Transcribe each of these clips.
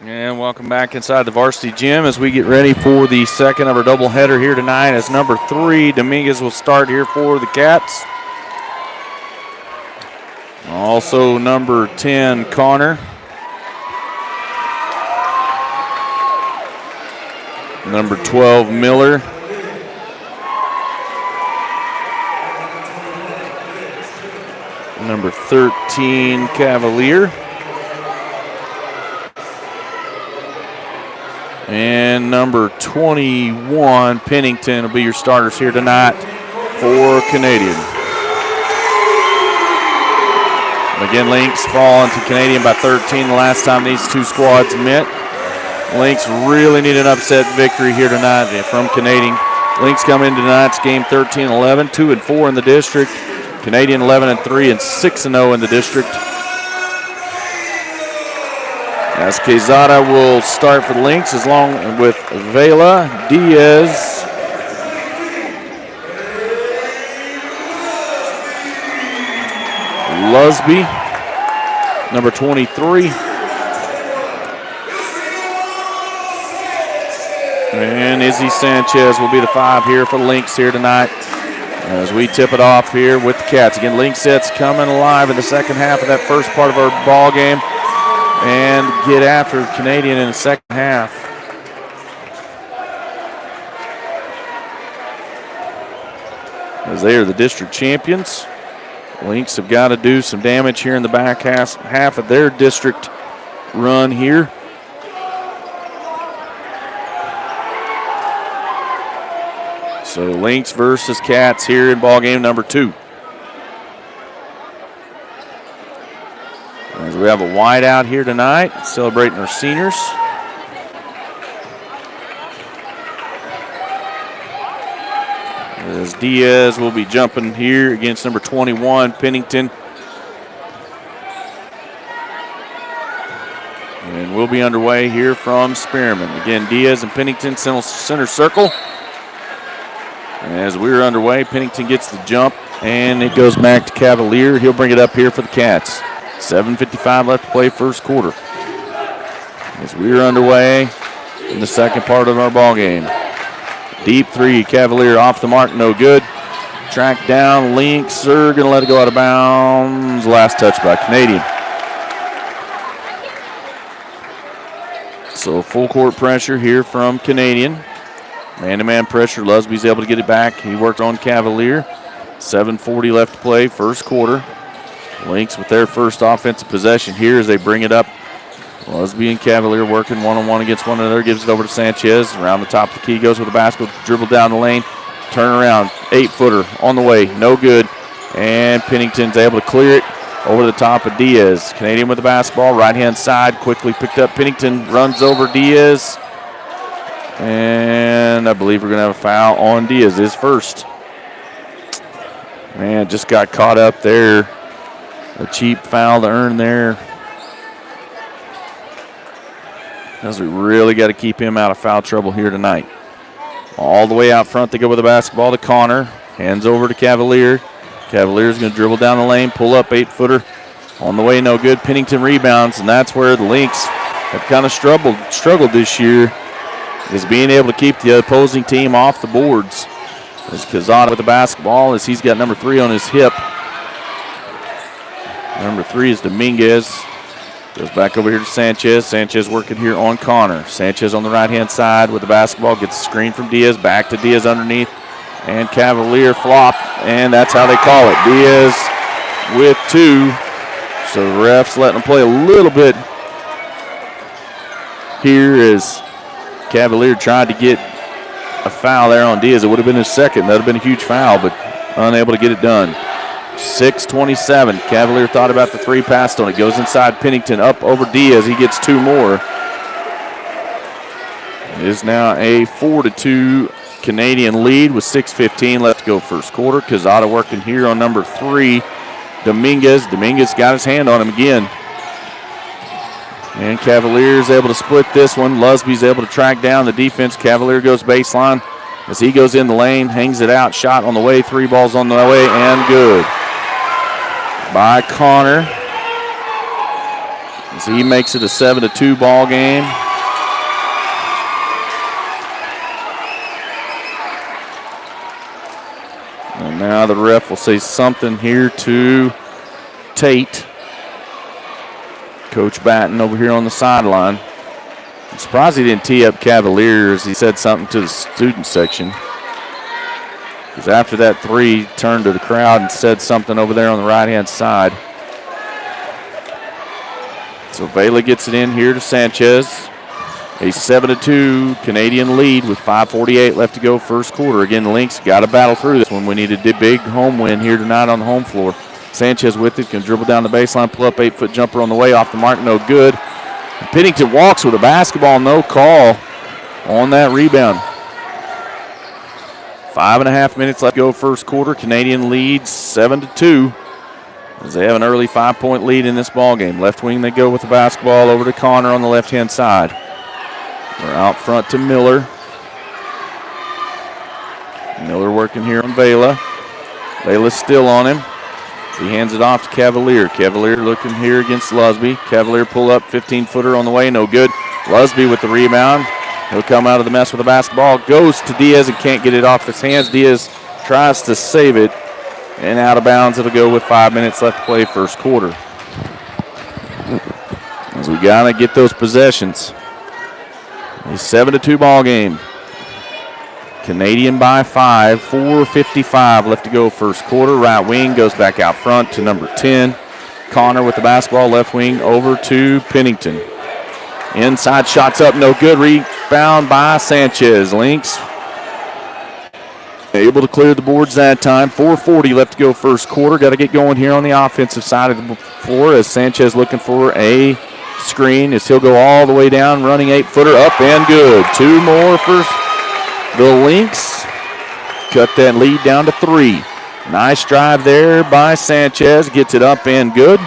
And welcome back inside the varsity gym as we get ready for the second of our doubleheader here tonight, as number 3, Dominguez, will start here for the Cats. Also number 10, Connor. Number 12, Miller. Number 13, Cavalier. And number 21, Pennington, will be your starters here tonight for Canadian. Again, Lynx fall into Canadian by 13 the last time these two squads met. Lynx really need an upset victory here tonight from Canadian. Lynx come into tonight's game 13-11, 2-4 in the district. Canadian 11-3 and 6-0 in the district. As Quezada will start for the Lynx, along with Vela, Diaz, Lusby, number 23, and Izzy Sanchez will be the 5 here for the Lynx here tonight as we tip it off here with the Cats. Again, Lynx sets coming alive in the second half of that first part of our ball game and get after Canadian in the second half. As they are the district champions, Lynx have got to do some damage here in the back half of their district run here. So Lynx versus Cats here in ball game number 2. As we have a wide out here tonight, celebrating our seniors. As Diaz will be jumping here against number 21, Pennington. And we'll be underway here from Spearman. Again, Diaz and Pennington center circle. As we're underway, Pennington gets the jump, and it goes back to Cavalier. He'll bring it up here for the Cats. 7:55 left to play first quarter. As we're underway in the second part of our ball game. Deep 3, Cavalier off the mark, no good. Track down, Lynx are going to let it go out of bounds. Last touch by Canadian. So full court pressure here from Canadian. Man-to-man pressure, Lusby's able to get it back. He worked on Cavalier. 7:40 left to play, first quarter. Lynx with their first offensive possession here as they bring it up. Lusby and Cavalier working one-on-one against one another. Gives it over to Sanchez. Around the top of the key, goes with the basket, dribble down the lane. Turn around, 8-footer on the way, no good. And Pennington's able to clear it over the top of Diaz. Canadian with the basketball, right-hand side, quickly picked up. Pennington runs over Diaz. And I believe we're going to have a foul on Diaz, his first. Man, just got caught up there. A cheap foul to earn there. As we really got to keep him out of foul trouble here tonight. All the way out front, they go with the basketball to Connor. Hands over to Cavalier. Cavalier's going to dribble down the lane, pull up, 8-footer. On the way, no good. Pennington rebounds, and that's where the Lynx have kind of struggled this year, is being able to keep the opposing team off the boards. As Quezada with the basketball, as he's got number 3 on his hip. Number 3 is Dominguez. Goes back over here to Sanchez. Sanchez working here on Connor. Sanchez on the right-hand side with the basketball. Gets the screen from Diaz. Back to Diaz underneath. And Cavalier flop. And that's how they call it. Diaz with 2. So the refs letting them play a little bit here as Cavalier tried to get a foul there on Diaz. It would have been his second. That would have been a huge foul, but unable to get it done. 6:27. Cavalier thought about the 3, passed on it. Goes inside Pennington, up over Diaz. He gets 2 more. It is now a 4-2 Canadian lead with 6:15 left to go first quarter. Quezada working here on number 3, Dominguez. Dominguez got his hand on him again. And Cavalier is able to split this one. Lusby's able to track down the defense. Cavalier goes baseline as he goes in the lane, hangs it out. Shot on the way, 3 balls on the way, and good. By Connor. as he makes it a 7-2 ball game. And now the ref will say something here to Tate. Coach Batten over here on the sideline. I'm surprised he didn't tee up Cavaliers. He said something to the student section. Because after that three, he turned to the crowd and said something over there on the right-hand side. So Vela gets it in here to Sanchez. A 7-2 Canadian lead with 5:48 left to go first quarter. Again, Lynx got to battle through this one. We need a big home win here tonight on the home floor. Sanchez with it, can dribble down the baseline, pull up 8-foot jumper on the way, off the mark, no good. Pennington walks with a basketball, no call on that rebound. 5.5 minutes left to go first quarter. Canadian leads 7-2 as they have an early 5-point lead in this ball game. Left wing they go with the basketball over to Connor on the left-hand side. We're out front to Miller. Miller working here on Vela. Vela's still on him. He hands it off to Cavalier. Cavalier looking here against Lusby. Cavalier pull up, 15-footer on the way, no good. Lusby with the rebound. He'll come out of the mess with the basketball. Goes to Diaz and can't get it off his hands. Diaz tries to save it. And out of bounds, it'll go with 5 minutes left to play first quarter. As we got to get those possessions. A 7-2 ball game. Canadian by 5, 4:55 left to go first quarter. Right wing goes back out front to number 10. Connor with the basketball, left wing over to Pennington. Inside shots up, no good. Rebound by Sanchez. Lynx able to clear the boards that time. 4:40 left to go first quarter. Got to get going here on the offensive side of the floor as Sanchez looking for a screen as he'll go all the way down, running 8-footer up and good. Two more for the Lynx. Cut that lead down to 3. Nice drive there by Sanchez. Gets it up and good.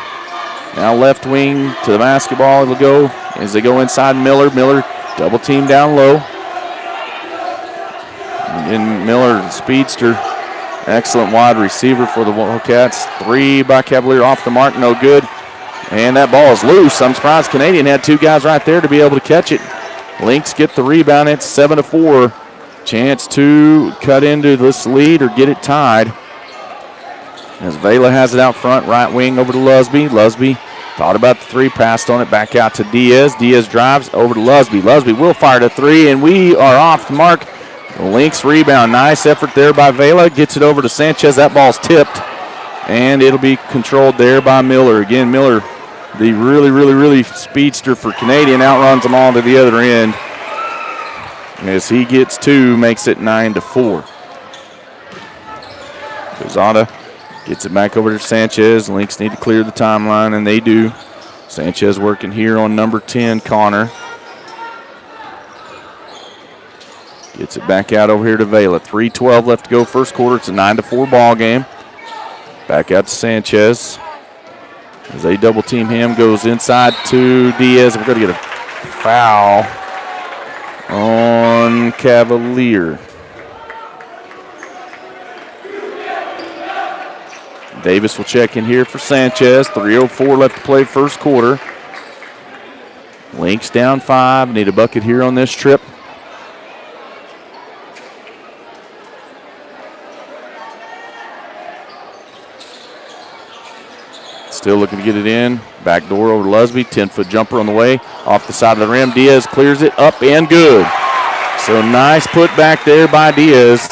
Now left wing to the basketball. It'll go as they go inside Miller. Miller double team down low. And Miller, the speedster, excellent wide receiver for the Wildcats. 3 by Cavalier off the mark, no good. And that ball is loose. I'm surprised Canadian had 2 guys right there to be able to catch it. Lynx get the rebound. It's 7-4. Chance to cut into this lead or get it tied. As Vela has it out front, right wing over to Lusby. Lusby thought about the 3, passed on it, back out to Diaz. Diaz drives over to Lusby. Lusby will fire to 3, and we are off the mark. Lynx rebound. Nice effort there by Vela. Gets it over to Sanchez. That ball's tipped, and it'll be controlled there by Miller. Again, Miller, the really speedster for Canadian, outruns them all to the other end. As he gets 2, makes it 9-4. Quezada gets it back over to Sanchez. Lynx need to clear the timeline, and they do. Sanchez working here on number 10, Connor. Gets it back out over here to Vela. 3:12 left to go first quarter. It's a 9-4 ball game. Back out to Sanchez. As they double team him, goes inside to Diaz. We're going to get a foul on Cavalier. Davis will check in here for Sanchez. 3:04 left to play first quarter. Lynx down 5. Need a bucket here on this trip. Still looking to get it in. Back door over to Lusby. 10-foot jumper on the way. Off the side of the rim. Diaz clears it up and good. So nice put back there by Diaz.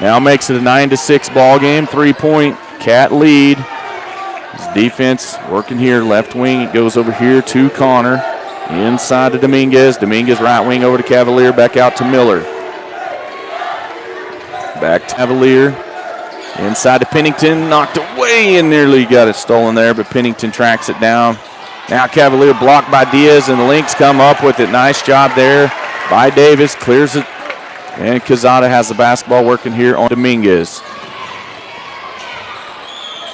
Now makes it a 9-6 ball game. 3-point Cat lead. His defense working here. Left wing. It goes over here to Connor. Inside to Dominguez. Dominguez right wing over to Cavalier. Back out to Miller. Back to Cavalier. Inside to Pennington, knocked away and nearly got it stolen there, but Pennington tracks it down. Now Cavalier blocked by Diaz, and the Lynx come up with it. Nice job there by Davis, clears it, and Quezada has the basketball working here on Dominguez.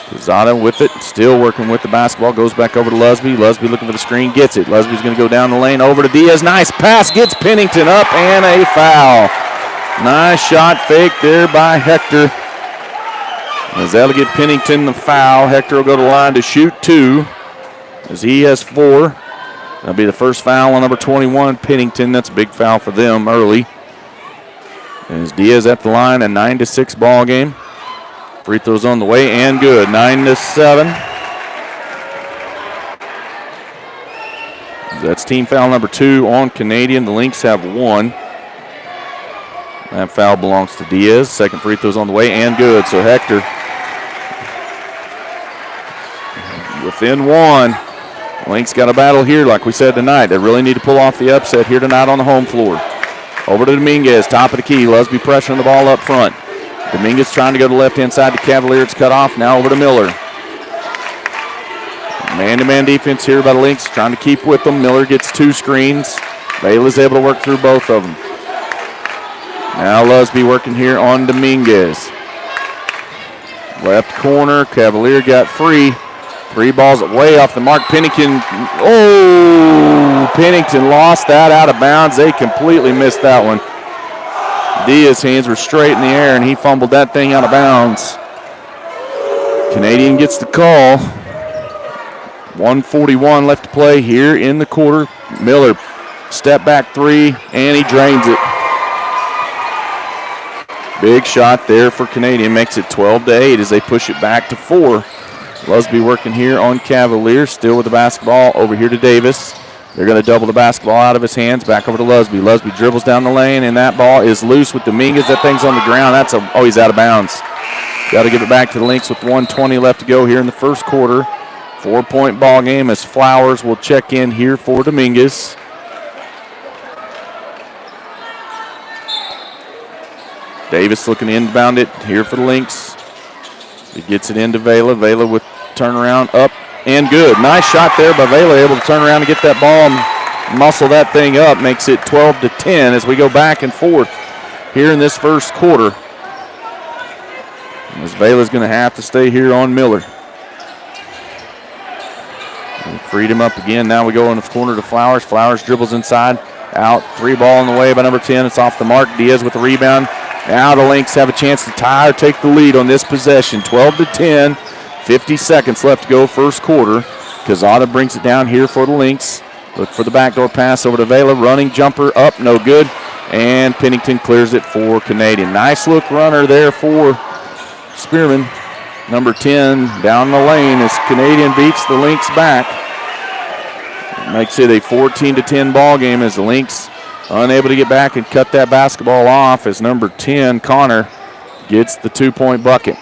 Quezada with it, still working with the basketball, goes back over to Lusby. Lusby looking for the screen, gets it. Lusby's going to go down the lane, over to Diaz. Nice pass, gets Pennington up, and a foul. Nice shot fake there by Hector. As that'll get Pennington the foul. Hector will go to the line to shoot 2. as he has 4. That'll be the first foul on number 21, Pennington. That's a big foul for them early. As Diaz at the line, a 9-6 ball game. Free throws on the way and good, 9-7. That's team foul number 2 on Canadian. The Lynx have 1. That foul belongs to Diaz. Second free throw's on the way and good. So Hector within 1. Lynx got a battle here, like we said tonight. They really need to pull off the upset here tonight on the home floor. Over to Dominguez, top of the key. Lusby pressuring the ball up front. Dominguez trying to go to the left-hand side to Cavalier. It's cut off. Now over to Miller. Man-to-man defense here by the Lynx, trying to keep with them. Miller gets 2 screens. Vela's able to work through both of them. Now Lusby working here on Dominguez. Left corner, Cavalier got free. 3 balls way off the mark. Pennington, Pennington lost that out of bounds. They completely missed that one. Diaz's hands were straight in the air, and he fumbled that thing out of bounds. Canadian gets the call. 1:41 left to play here in the quarter. Miller, step back 3, and he drains it. Big shot there for Canadian. Makes it 12-8 as they push it back to 4. Lusby working here on Cavalier, still with the basketball over here to Davis. They're going to double the basketball out of his hands, back over to Lusby. Lusby dribbles down the lane, and that ball is loose with Dominguez. That thing's on the ground. He's out of bounds. Got to give it back to the Lynx with 1:20 left to go here in the first quarter. 4-point ball game as Flowers will check in here for Dominguez. Davis looking to inbound it here for the Lynx. He gets it into Vela. Vela with turnaround up and good. Nice shot there by Vela, able to turn around and get that ball and muscle that thing up. Makes it 12-10 as we go back and forth here in this first quarter. As Vela's going to have to stay here on Miller. And freed him up again. Now we go in the corner to Flowers. Flowers dribbles inside. Out. 3 ball on the way by number 10. It's off the mark. Diaz with the rebound. Now the Lynx have a chance to tie or take the lead on this possession. 12-10. 50 seconds left to go first quarter. Quezada brings it down here for the Lynx. Look for the backdoor pass over to Vela. Running jumper up. No good. And Pennington clears it for Canadian. Nice look runner there for Spearman. Number 10 down the lane as Canadian beats the Lynx back. Makes it a 14-10 ball game as the Lynx unable to get back and cut that basketball off as number 10, Connor, gets the 2-point bucket.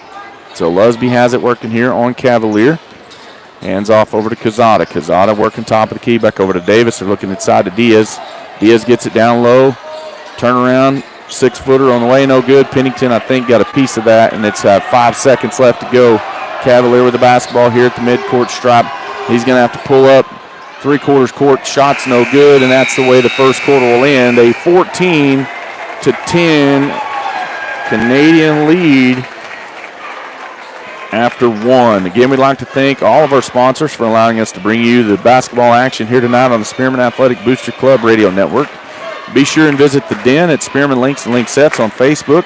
So Lusby has it working here on Cavalier. Hands off over to Quezada. Quezada working top of the key, back over to Davis. They're looking inside to Diaz. Diaz gets it down low. Turnaround, 6-footer on the way, no good. Pennington, I think, got a piece of that, and it's 5 seconds left to go. Cavalier with the basketball here at the midcourt stripe. He's going to have to pull up. 3/4 court, shots no good, and that's the way the first quarter will end. A 14-10 Canadian lead after 1. Again, we'd like to thank all of our sponsors for allowing us to bring you the basketball action here tonight on the Spearman Athletic Booster Club radio network. Be sure and visit the Den at Spearman Lynx and Lynxettes on Facebook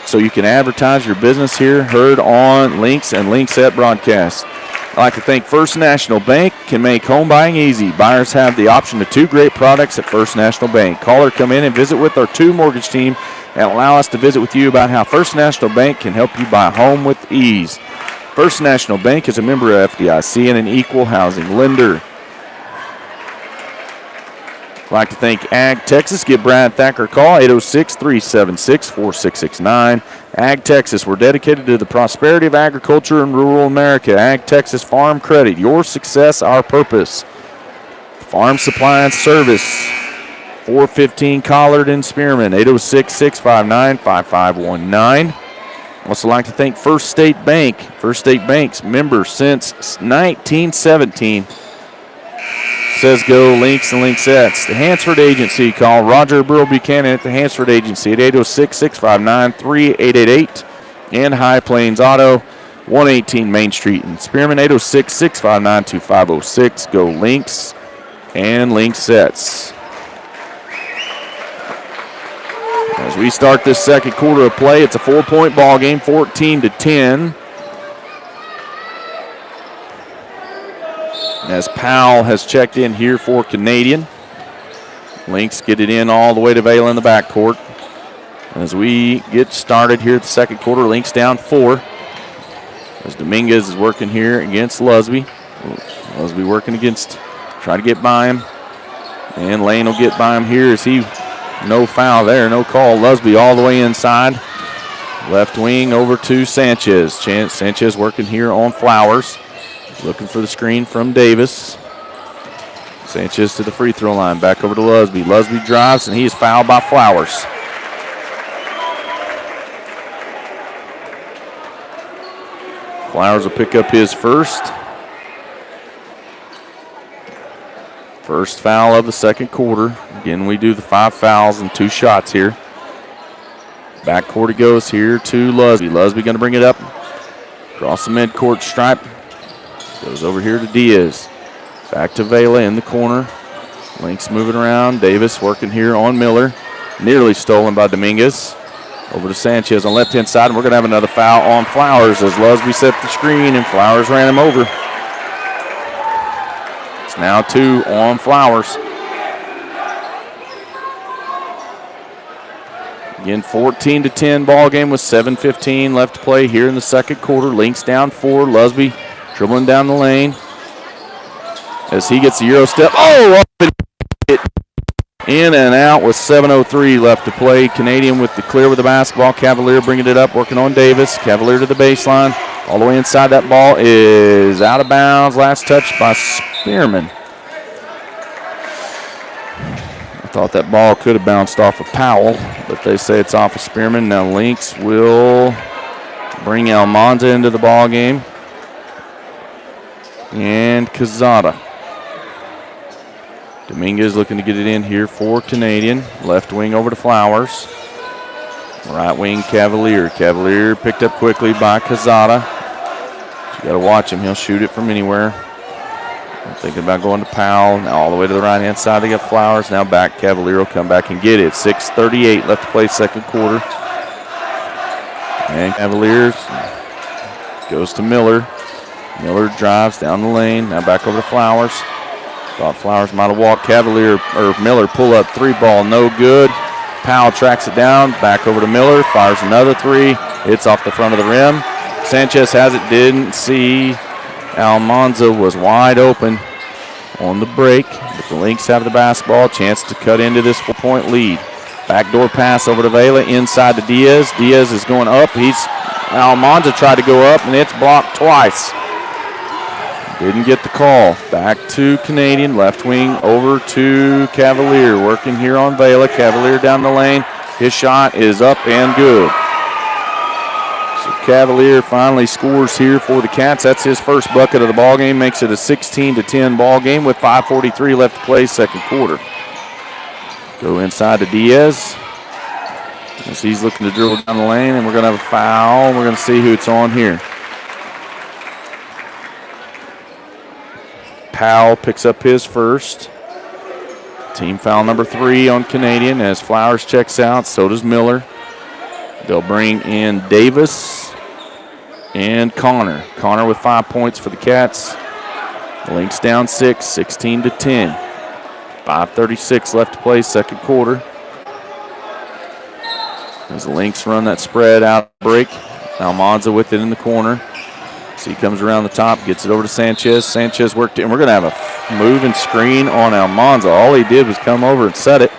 so you can advertise your business here, heard on Lynx and Lynxette broadcasts. I'd like to thank First National Bank. Can make home buying easy. Buyers have the option of 2 great products at First National Bank. Call or come in and visit with our 2 mortgage team and allow us to visit with you about how First National Bank can help you buy a home with ease. First National Bank is a member of FDIC and an equal housing lender. I'd like to thank Ag Texas. Give Brad Thacker a call, 806-376-4669. Ag Texas, we're dedicated to the prosperity of agriculture in rural America. Ag Texas Farm Credit, your success, our purpose. Farm Supply and Service, 415 Collard and Spearman, 806-659-5519. Also like to thank First State Bank. First State Bank's member since 1917. Says go Lynx and Lynxettes. The Hansford Agency. Call Roger Burrow Buchanan at the Hansford Agency at 806-659-3888. And High Plains Auto, 118 Main Street in Spearman, 806-659-2506. Go Lynx and Lynxettes. As we start this second quarter of play, it's a 4-point ball game, 14-10. as Powell has checked in here for Canadian. Lynx get it in all the way to Vela in the backcourt. As we get started here at the second quarter, Lynx down 4. As Dominguez is working here against Lusby. Lusby working against, try to get by him. And Lane will get by him here as he, no foul there, no call. Lusby all the way inside. Left wing over to Sanchez. Sanchez working here on Flowers. Looking for the screen from Davis. Sanchez to the free throw line. Back over to Lusby. Lusby drives, and he is fouled by Flowers. Flowers will pick up his first. First foul of the second quarter. Again, we do the 5 fouls and 2 shots here. Backcourt it goes here to Lusby. Lusby going to bring it up. Across the midcourt stripe. Goes over here to Diaz. Back to Vela in the corner. Lynx moving around. Davis working here on Miller. Nearly stolen by Dominguez. Over to Sanchez on left-hand side, and we're going to have another foul on Flowers as Lusby set the screen, and Flowers ran him over. It's now 2 on Flowers. Again, 14-10 ball game with 7:15 left to play here in the second quarter. Lynx down 4. Lusby dribbling down the lane as he gets the Euro step. Oh, up and hit. In and out with 7:03 left to play. Canadian with the clear with the basketball. Cavalier bringing it up, working on Davis. Cavalier to the baseline. All the way inside. That ball is out of bounds. Last touch by Spearman. I thought that ball could have bounced off of Powell, but they say it's off of Spearman. Now Lynx will bring Almanza into the ball game. And Quezada. Dominguez looking to get it in here for Canadian. Left wing over to Flowers. Right wing Cavalier. Cavalier picked up quickly by Quezada. You got to watch him. He'll shoot it from anywhere. I'm thinking about going to Powell. Now all the way to the right-hand side. They got Flowers. Now back. Cavalier will come back and get it. 6:38 left to play second quarter. And Cavaliers goes to Miller. Miller drives down the lane. Now back over to Flowers. Thought Flowers might have walked. Cavalier or Miller pull up 3 ball, no good. Powell tracks it down. Back over to Miller. Fires another 3. It's off the front of the rim. Sanchez has it. Didn't see. Almanza was wide open on the break. But the Lynx have the basketball. Chance to cut into this 4-point lead. Backdoor pass over to Vela. Inside to Diaz. Diaz is going up. Almanza tried to go up, and it's blocked twice. Didn't get the call. Back to Canadian. Left wing over to Cavalier. Working here on Vela. Cavalier down the lane. His shot is up and good. So Cavalier finally scores here for the Cats. That's his first bucket of the ball game. Makes it a 16-10 ball game with 5:43 left to play second quarter. Go inside to Diaz. As he's looking to dribble down the lane, and we're going to have a foul. We're going to see who it's on here. Powell picks up his first. Team foul number 3 on Canadian as Flowers checks out. So does Miller. They'll bring in Davis and Connor. Connor with 5 points for the Cats. The Lynx down 6, 16-10. 5:36 left to play second quarter. As the Lynx run that spread out break. Almanza with it in the corner. So he comes around the top, gets it over to Sanchez. Sanchez worked it, and we're going to have a moving screen on Almanza. All he did was come over and set it.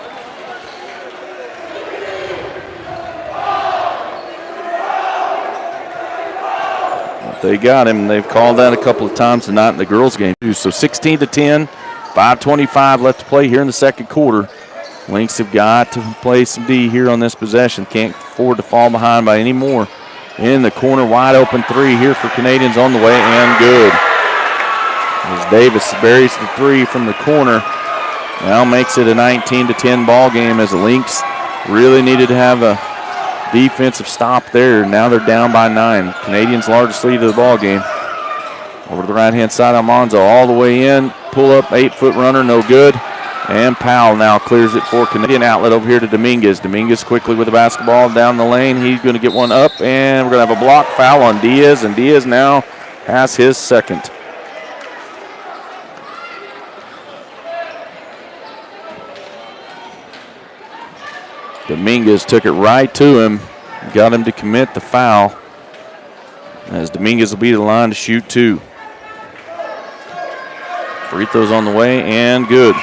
But they got him. They've called that a couple of times tonight in the girls' game, too. So 16-10, 5:25 left to play here in the second quarter. Lynx have got to play some D here on this possession. Can't afford to fall behind by any more. In the corner, wide open 3 here for Canadians on the way, and good. As Davis buries the 3 from the corner, now makes it a 19-10 ball game as the Lynx really needed to have a defensive stop there. Now they're down by 9. Canadians' largest lead of the ball game. Over to the right-hand side, Almanza all the way in. Pull up, 8-foot runner, no good. And Powell now clears it for Canadian. Outlet over here to Dominguez. Dominguez quickly with the basketball down the lane. He's going to get one up, and we're going to have a block foul on Diaz, and Diaz now has his second. Dominguez took it right to him, got him to commit the foul, as Dominguez will be to the line to shoot 2. Free throws on the way, and good.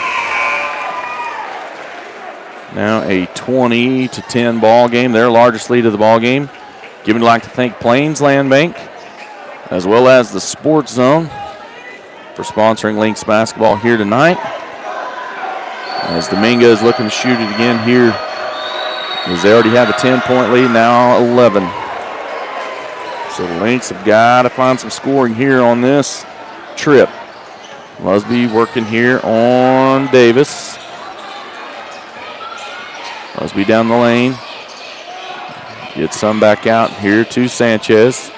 Now a 20-10 ball game, their largest lead of the ball game. We'd like to thank Plains Land Bank, as well as the Sports Zone, for sponsoring Lynx basketball here tonight. As Dominguez looking to shoot it again here, as they already have a 10-point lead, now 11. So the Lynx have got to find some scoring here on this trip. Lusby working here on Davis. Lusby down the lane. Gets some back out here to Sanchez.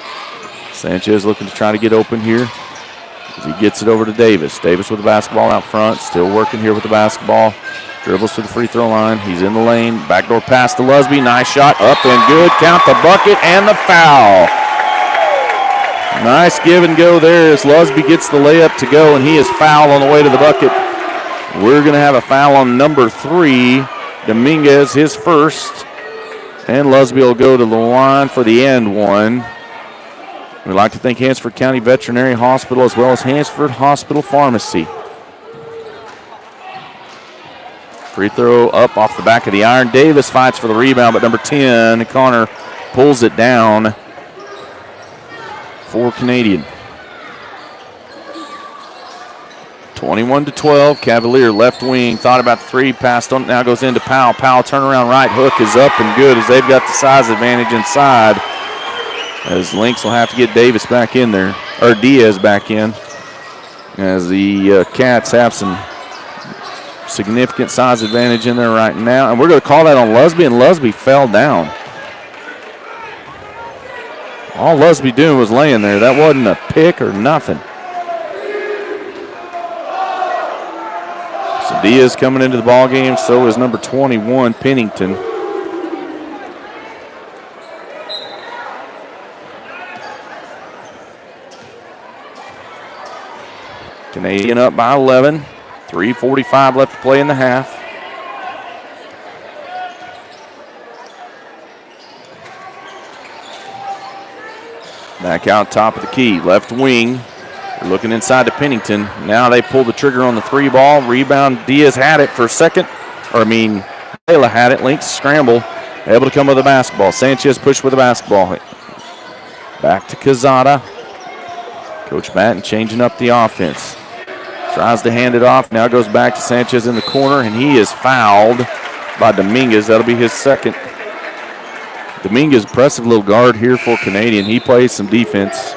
Sanchez looking to try to get open here as he gets it over to Davis. Davis with the basketball out front, still working here with the basketball. Dribbles to the free throw line. He's in the lane. Backdoor pass to Lusby. Nice shot. Up and good. Count the bucket and the foul. Nice give and go there as Lusby gets the layup to go, and he is fouled on the way to the bucket. We're going to have a foul on number 3. Dominguez, his first. And Lusby will go to the line for the end one. We'd like to thank Hansford County Veterinary Hospital as well as Hansford Hospital Pharmacy. Free throw up off the back of the iron. Davis fights for the rebound, but number 10, Connor, pulls it down for Canadian. 21-12, Cavalier left wing, thought about the 3, passed on, now goes into Powell. Powell turnaround right hook is up and good as they've got the size advantage inside. As Lynx will have to get Davis back in there, or Diaz back in, as the Cats have some significant size advantage in there right now. And we're going to call that on Lusby, and Lusby fell down. All Lusby doing was laying there. That wasn't a pick or nothing. So Diaz coming into the ball game, so is number 21, Pennington. Canadian up by 11. 3:45 left to play in the half. Back out top of the key, left wing. They're looking inside to Pennington. Now they pull the trigger on the 3 ball. Rebound, Diaz had it for a second. Layla had it. Lynx scramble. Able to come with the basketball. Sanchez pushed with the basketball. Back to Quezada. Coach Batten changing up the offense. Tries to hand it off. Now goes back to Sanchez in the corner, and he is fouled by Dominguez. That'll be his second. Dominguez, impressive little guard here for Canadian. He plays some defense.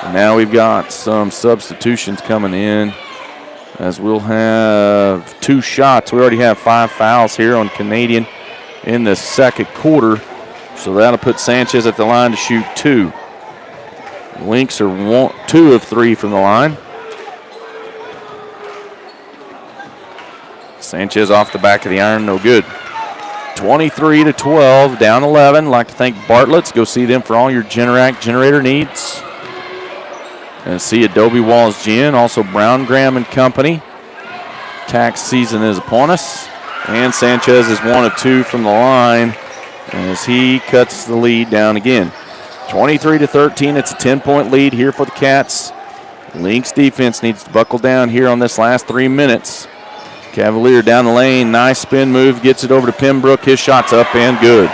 And now we've got some substitutions coming in, as we'll have 2 shots. We already have 5 fouls here on Canadian in the second quarter. So that'll put Sanchez at the line to shoot 2. Lynx are 2 of 3 from the line. Sanchez off the back of the iron, no good. 23-12, down 11. Like to thank Bartlett's. Go see them for all your Generac generator needs. And see Adobe Walls Gin, also Brown Graham and Company. Tax season is upon us. And Sanchez is 1 of 2 from the line as he cuts the lead down again. 23-13, it's a 10-point lead here for the Cats. Lynx defense needs to buckle down here on this last 3 minutes. Cavalier down the lane, nice spin move, gets it over to Pembroke. His shot's up and good.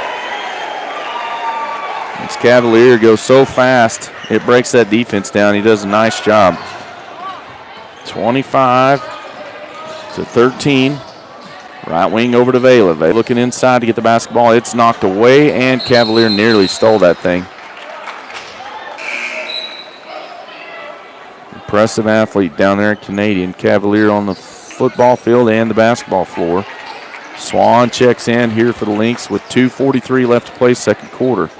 This Cavalier goes so fast, it breaks that defense down. He does a nice job. 25-13. Right wing over to Vela. Vela looking inside to get the basketball. It's knocked away, and Cavalier nearly stole that thing. Impressive athlete down there at Canadian. Cavalier on the football field and the basketball floor. Swan checks in here for the Lynx with 2:43 left to play second quarter.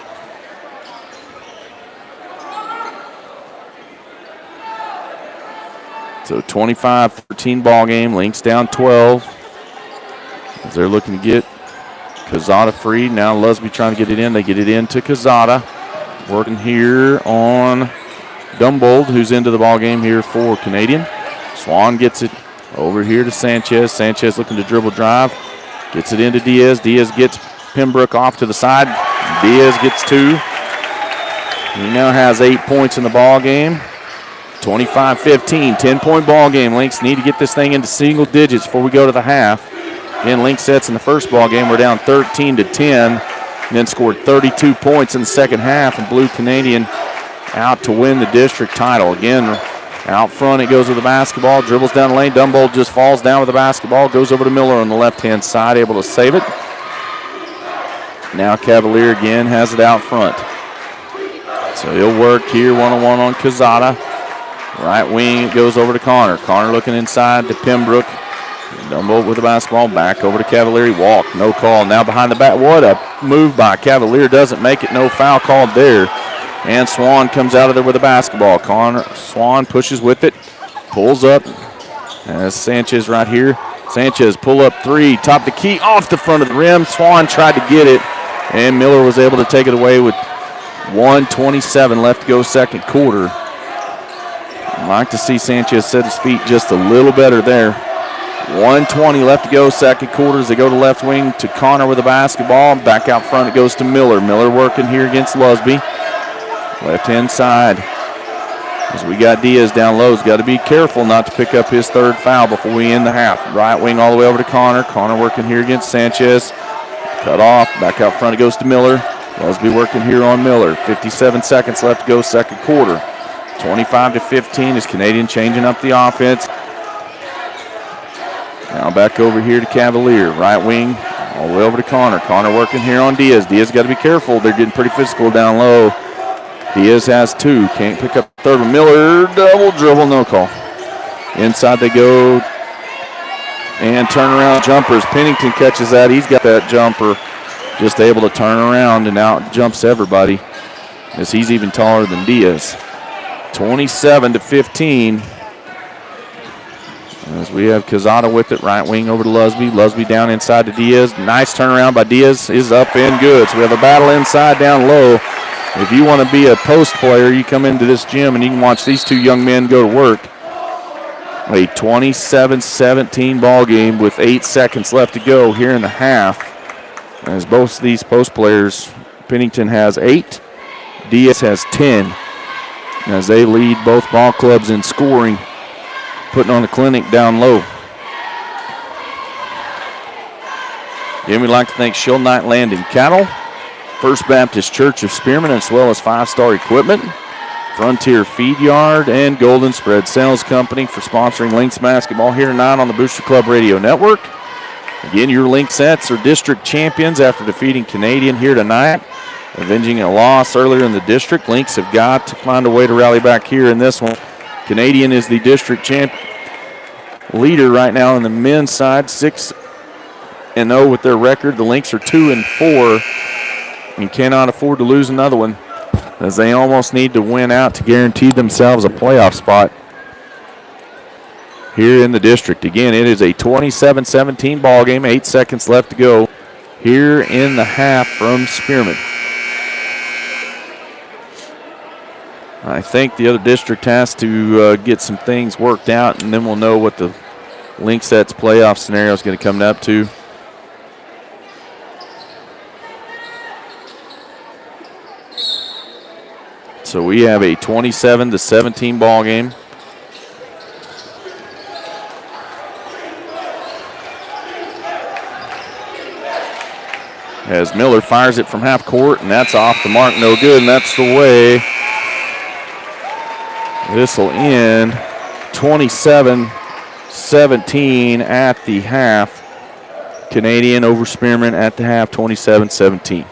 So 25-13 ball game. Lynx down 12. As they're looking to get Quezada free. Now Lusby trying to get it in. They get it in to Quezada. Working here on Dumbold, who's into the ball game here for Canadian. Swan gets it over here to Sanchez. Sanchez looking to dribble drive. Gets it into Diaz. Diaz gets Pembroke off to the side. Diaz gets 2. He now has 8 points in the ball game. 25-15, 10-point ball game. Lynx need to get this thing into single digits before we go to the half. Again, Lynx sets in the first ball game. We're down 13-10. Then scored 32 points in the second half, and Blue Canadian out to win the district title. Again, out front it goes with the basketball, dribbles down the lane. Dumbold just falls down with the basketball, goes over to Miller on the left-hand side, able to save it. Now Cavalier again has it out front. So he'll work here one-on-one on Quezada. Right wing, it goes over to Connor. Connor looking inside to Pembroke. Dumbold with the basketball, back over to Cavalier. Walk, no call. Now behind the back. What a move by Cavalier. Doesn't make it. No foul called there. And Swan comes out of there with the basketball. Swan pushes with it. Pulls up. As Sanchez right here. Sanchez pull up 3. Top the key off the front of the rim. Swan tried to get it. And Miller was able to take it away with 1:27 left to go second quarter. I'd like to see Sanchez set his feet just a little better there. 1:20 left to go second quarter as they go to left wing to Connor with the basketball. Back out front it goes to Miller. Miller working here against Lusby. Left-hand side. As we got Diaz down low, he's got to be careful not to pick up his third foul before we end the half. Right wing all the way over to Connor. Connor working here against Sanchez. Cut off. Back out front it goes to Miller. Lusby working here on Miller. 57 seconds left to go second quarter. 25-15 is Canadian changing up the offense. Now back over here to Cavalier. Right wing all the way over to Connor. Connor working here on Diaz. Diaz got to be careful. They're getting pretty physical down low. Diaz has 2. Can't pick up the third one. Miller double dribble. No call. Inside they go. And turnaround jumpers. Pennington catches that. He's got that jumper. Just able to turn around and out jumps everybody. As he's even taller than Diaz. 27-15. As we have Quezada with it, right wing over to Lusby. Lusby down inside to Diaz. Nice turnaround by Diaz. Is up and good. So we have a battle inside down low. If you want to be a post player, you come into this gym and you can watch these 2 young men go to work. A 27-17 ball game with 8 seconds left to go here in the half. As both of these post players, Pennington has 8, Diaz has 10. As they lead both ball clubs in scoring, putting on a clinic down low. Again, we'd like to thank Shoal Knight Land and Cattle, First Baptist Church of Spearman, as well as 5-Star Equipment, Frontier Feed Yard, and Golden Spread Sales Company for sponsoring Lynx basketball here tonight on the Booster Club Radio Network. Again, your Lynxettes are district champions after defeating Canadian here tonight, avenging a loss earlier in the district. Lynx have got to find a way to rally back here in this one. Canadian is the district champ leader right now in the men's side, 6-0 with their record. The Lynx are 2-4 and cannot afford to lose another one, as they almost need to win out to guarantee themselves a playoff spot here in the district. Again, it is a 27-17 ball game, 8 seconds left to go here in the half from Spearman. I think the other district has to get some things worked out, and then we'll know what the Lynxettes playoff scenario is going to come up to. So we have a 27-17 ball game. As Miller fires it from half court, and that's off the mark, no good, and that's the way this will end. 27-17 at the half. Canadian over Spearman at the half, 27-17.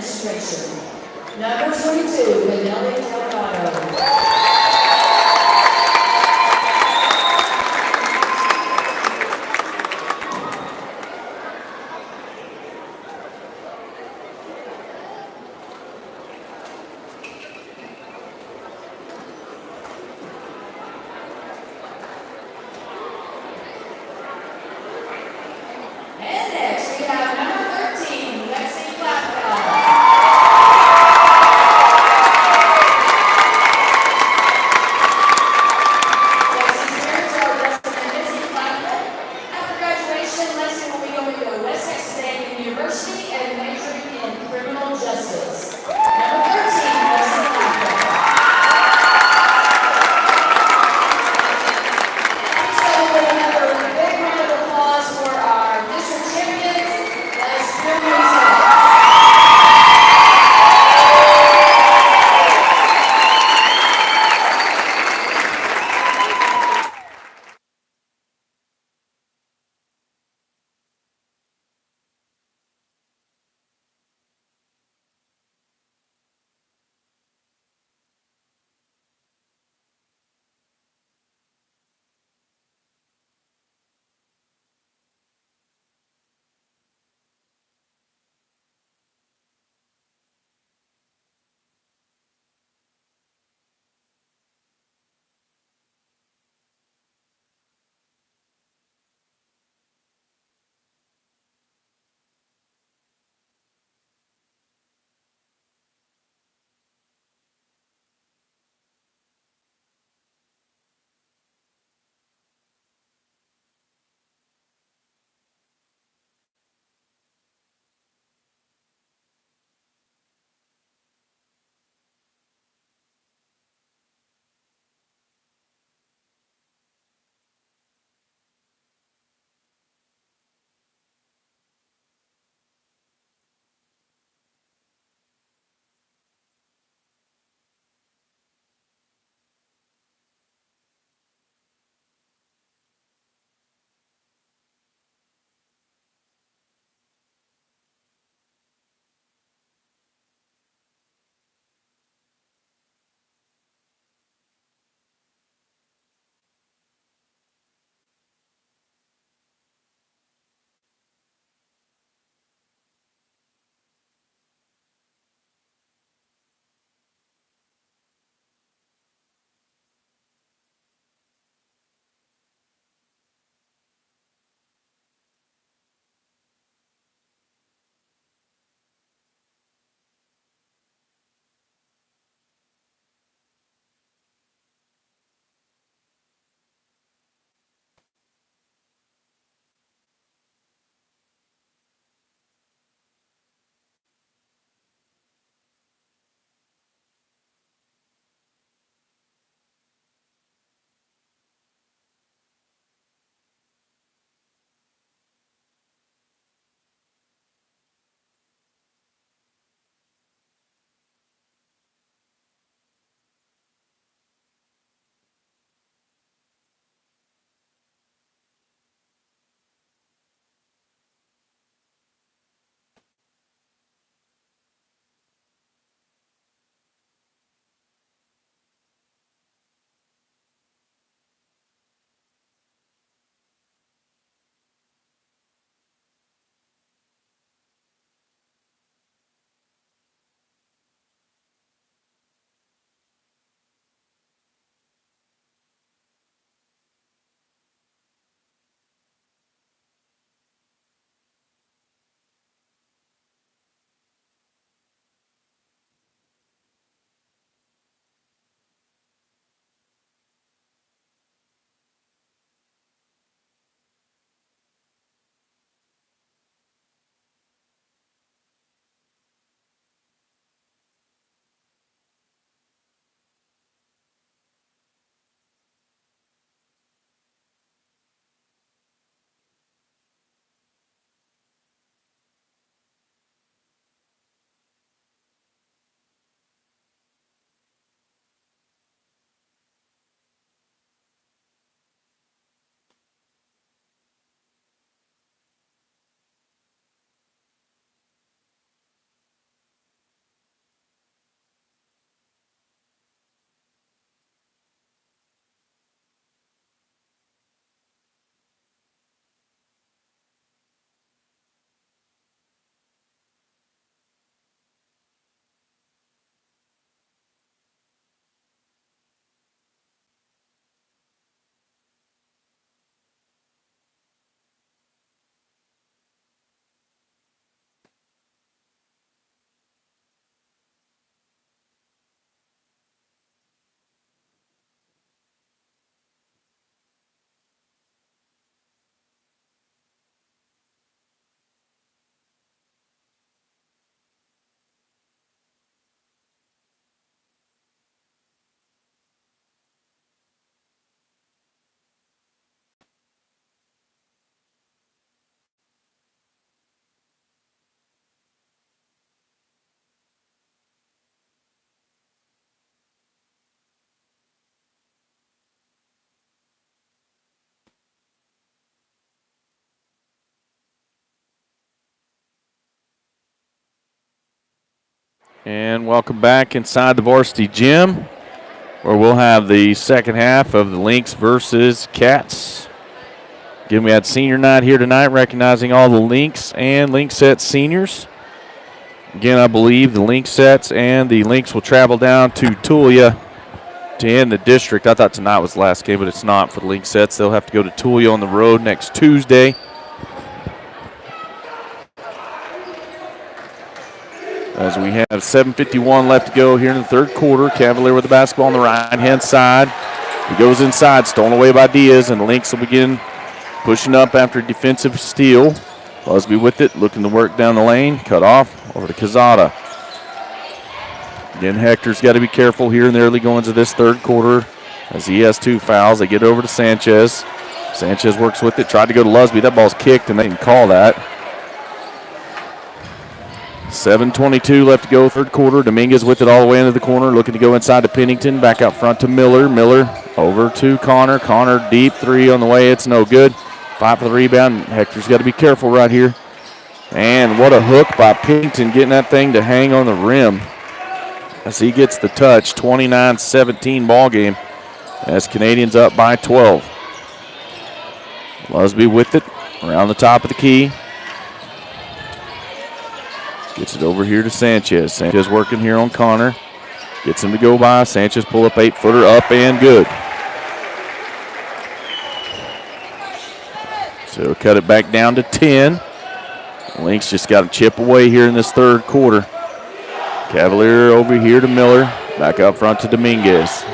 registration. Number 22, Vanelli Delgado. And next we have number 13, Lexi Blackwell. And welcome back inside the varsity gym, where we'll have the second half of the Lynx versus Cats. Again, we had senior night here tonight, recognizing all the Lynx and Lynxettes seniors. Again, I believe the Lynxettes and the Lynx will travel down to Tulia to end the district. I thought tonight was the last game, but it's not for the Lynxettes. They'll have to go to Tulia on the road next Tuesday. As we have 7:51 left to go here in the third quarter. Cavalier with the basketball on the right-hand side. He goes inside, stolen away by Diaz, and the Lynx will begin pushing up after a defensive steal. Busby with it, looking to work down the lane. Cut off, over to Quezada. Again, Hector's got to be careful here in the early goings of this third quarter as he has 2 fouls. They get over to Sanchez. Sanchez works with it, tried to go to Lusby. That ball's kicked, and they didn't call that. 7:22 left to go, third quarter. Dominguez with it all the way into the corner, looking to go inside to Pennington. Back out front to Miller. Miller over to Connor. Connor deep three on the way. It's no good. Fight for the rebound. Hector's got to be careful right here. And what a hook by Pennington, getting that thing to hang on the rim as he gets the touch. 29-17 ball game as Canadians up by 12. Lusby with it around the top of the key. Gets it over here to Sanchez. Sanchez working here on Connor. Gets him to go by. Sanchez pull up 8-footer up and good. So cut it back down to 10. Lynx just got to chip away here in this third quarter. Cavalier over here to Miller. Back up front to Dominguez.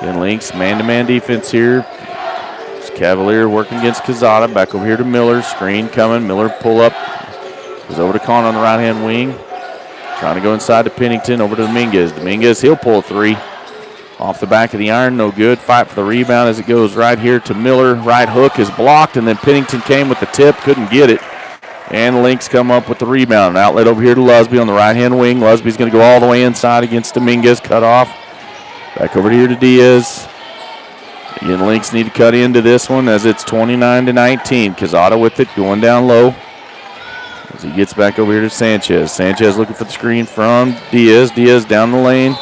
Then Lynx man-to-man defense here. It's Cavalier working against Quezada. Back over here to Miller. Screen coming. Miller pull up. Goes over to Connor on the right-hand wing. Trying to go inside to Pennington. Over to Dominguez. Dominguez, he'll pull a three. Off the back of the iron, no good. Fight for the rebound as it goes right here to Miller. Right hook is blocked, and then Pennington came with the tip. Couldn't get it. And the Lynx come up with the rebound. An outlet over here to Lusby on the right-hand wing. Lusby's going to go all the way inside against Dominguez. Cut off. Back over here to Diaz. Again, the Lynx need to cut into this one as it's 29-19. Quezada with it, going down low. As he gets back over here to Sanchez. Sanchez looking for the screen from Diaz. Diaz down the lane.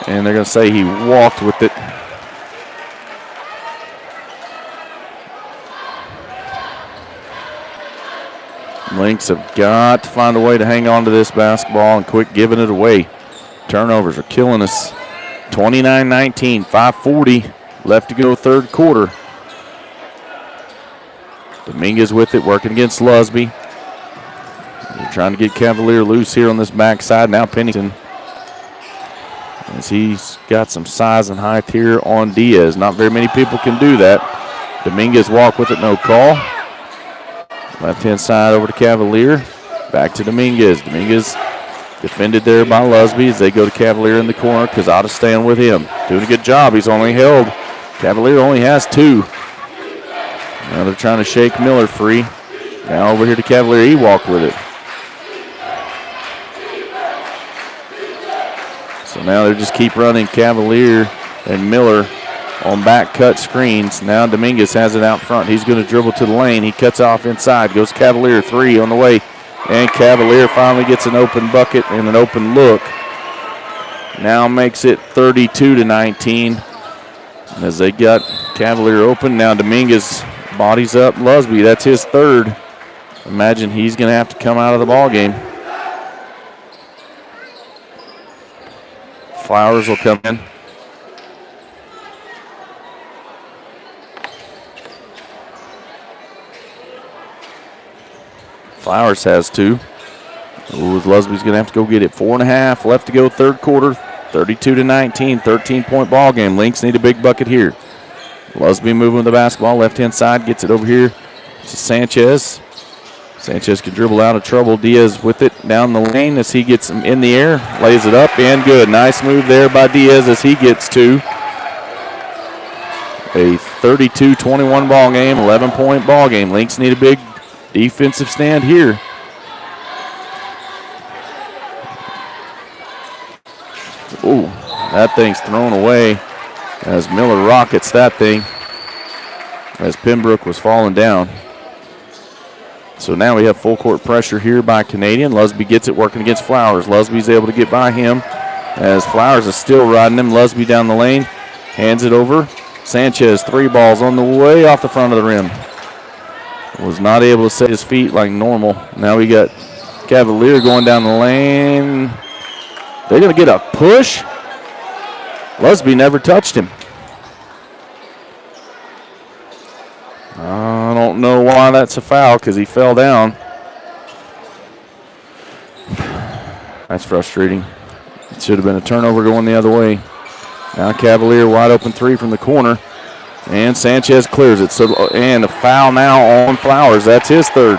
And they're going to say he walked with it. Lynx have got to find a way to hang on to this basketball and quit giving it away. Turnovers are killing us. 29-19, 5:40 left to go third quarter. Dominguez with it, working against Lusby. They're trying to get Cavalier loose here on this backside. Now Pennington, as he's got some size and height here on Diaz. Not very many people can do that. Dominguez walk with it, no call. Left-hand side over to Cavalier. Back to Dominguez. Dominguez defended there by Lusby as they go to Cavalier in the corner. Quezada staying with him. Doing a good job. He's only held. Cavalier only has 2. Now they're trying to shake Miller free. Now over here to Cavalier. He walked with it. So now they just keep running Cavalier and Miller on back cut screens. Now Dominguez has it out front. He's going to dribble to the lane. He cuts off inside. Goes Cavalier 3 on the way. And Cavalier finally gets an open bucket and an open look. Now makes it 32-19 as they got Cavalier open. Now Dominguez bodies up Lusby. That's his third. Imagine he's going to have to come out of the ball game. Flowers will come in. Flowers has 2. Ooh, Lusby's going to have to go get it. 4.5 left to go third quarter. 32-19, 13-point ball game. Lynx need a big bucket here. Lusby moving with the basketball. Left-hand side, gets it over here to Sanchez. Sanchez can dribble out of trouble. Diaz with it down the lane as he gets him in the air. Lays it up and good. Nice move there by Diaz as he gets 2. A 32-21 ball game, 11-point ball game. Lynx need a big defensive stand here. Ooh, that thing's thrown away as Miller rockets that thing as Pembroke was falling down. So now we have full court pressure here by Canadian. Lusby gets it working against Flowers. Lusby's able to get by him as Flowers is still riding him. Lusby down the lane, hands it over. Sanchez, 3 balls on the way off the front of the rim. Was not able to set his feet like normal. Now we got Cavalier going down the lane. They're going to get a push. Lusby never touched him. I don't know why that's a foul because he fell down. That's frustrating. It should have been a turnover going the other way. Now Cavalier wide open 3 from the corner. And Sanchez clears it. So, and a foul now on Flowers. That's his 3rd.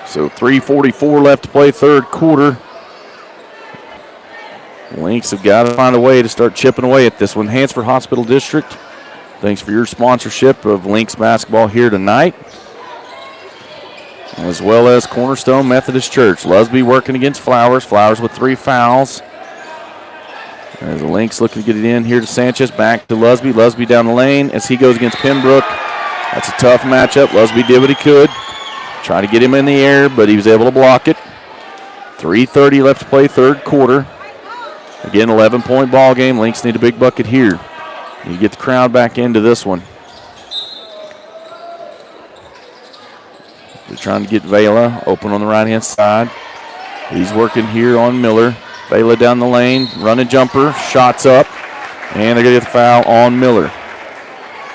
So 3:44 left to play, 3rd quarter. Lynx have got to find a way to start chipping away at this one. Hansford Hospital District, thanks for your sponsorship of Lynx basketball here tonight, as well as Cornerstone Methodist Church. Lusby working against Flowers. Flowers with 3 fouls. As the Lynx looking to get it in here to Sanchez. Back to Lusby. Lusby down the lane as he goes against Pembroke. That's a tough matchup. Lusby did what he could. Trying to get him in the air, but he was able to block it. 3:30 left to play, 3rd quarter. Again, 11-point ball game. Lynx need a big bucket here. You get the crowd back into this one. They're trying to get Vela open on the right-hand side. He's working here on Miller. Vela down the lane, running jumper, shots up, and they're going to get the foul on Miller.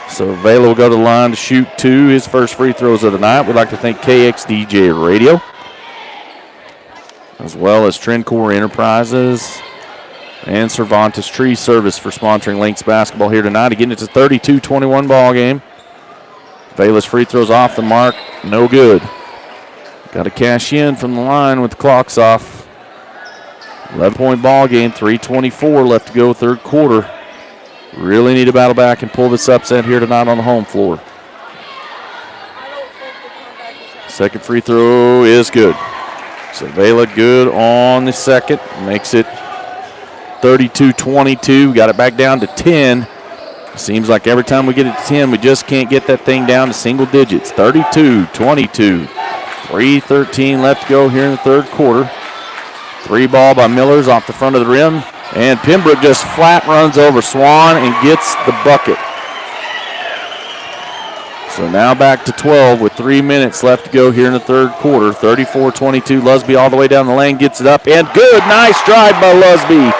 So Vela will go to the line to shoot 2, his first free throws of the night. We'd like to thank KXDJ Radio, as well as Trendcore Enterprises and Cervantes Tree Service for sponsoring Lynx basketball here tonight. Again, it's a 32-21 ball game. Vela's free throws off the mark, no good. Got to cash in from the line with the clocks off. 11-point ball game, 3:24 left to go, 3rd quarter. Really need to battle back and pull this upset here tonight on the home floor. Second free throw is good. So Vela good on the second. Makes it 32-22. Got it back down to 10. Seems like every time we get it to 10, we just can't get that thing down to single digits. 32-22. 3:13 left to go here in the 3rd quarter. 3 ball by Millers off the front of the rim. And Pembroke just flat runs over Swan and gets the bucket. So now back to 12 with 3 minutes left to go here in the 3rd quarter. 34-22. Lusby all the way down the lane, gets it up, and good. Nice drive by Lusby.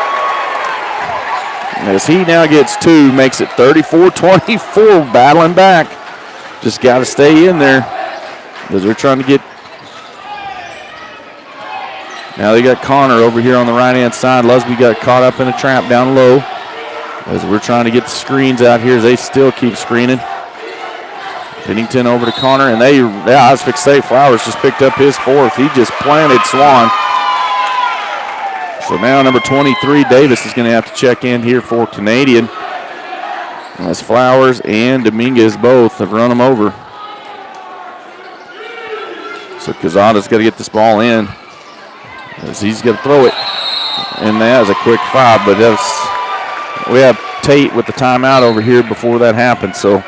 As he now gets 2, makes it 34-24, battling back. Just got to stay in there as they're trying to get. Now they got Connor over here on the right-hand side. Lusby got caught up in a trap down low as we're trying to get the screens out here as they still keep screening. Pennington over to Connor, and I was fixed to say Flowers just picked up his 4th. He just planted Swan. So now number 23, Davis, is going to have to check in here for Canadian. As Flowers and Dominguez both have run him over. So Quezada's got to get this ball in, as he's going to throw it. And that was a quick 5, but we have Tate with the timeout over here before that happened. So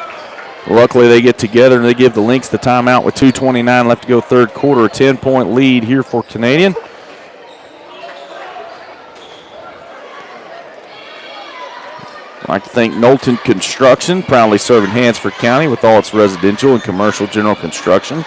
luckily they get together and they give the Lynx the timeout with 2:29 left to go 3rd quarter. A 10-point lead here for Canadian. I'd like to thank Knowlton Construction, proudly serving Hansford County with all its residential and commercial general construction.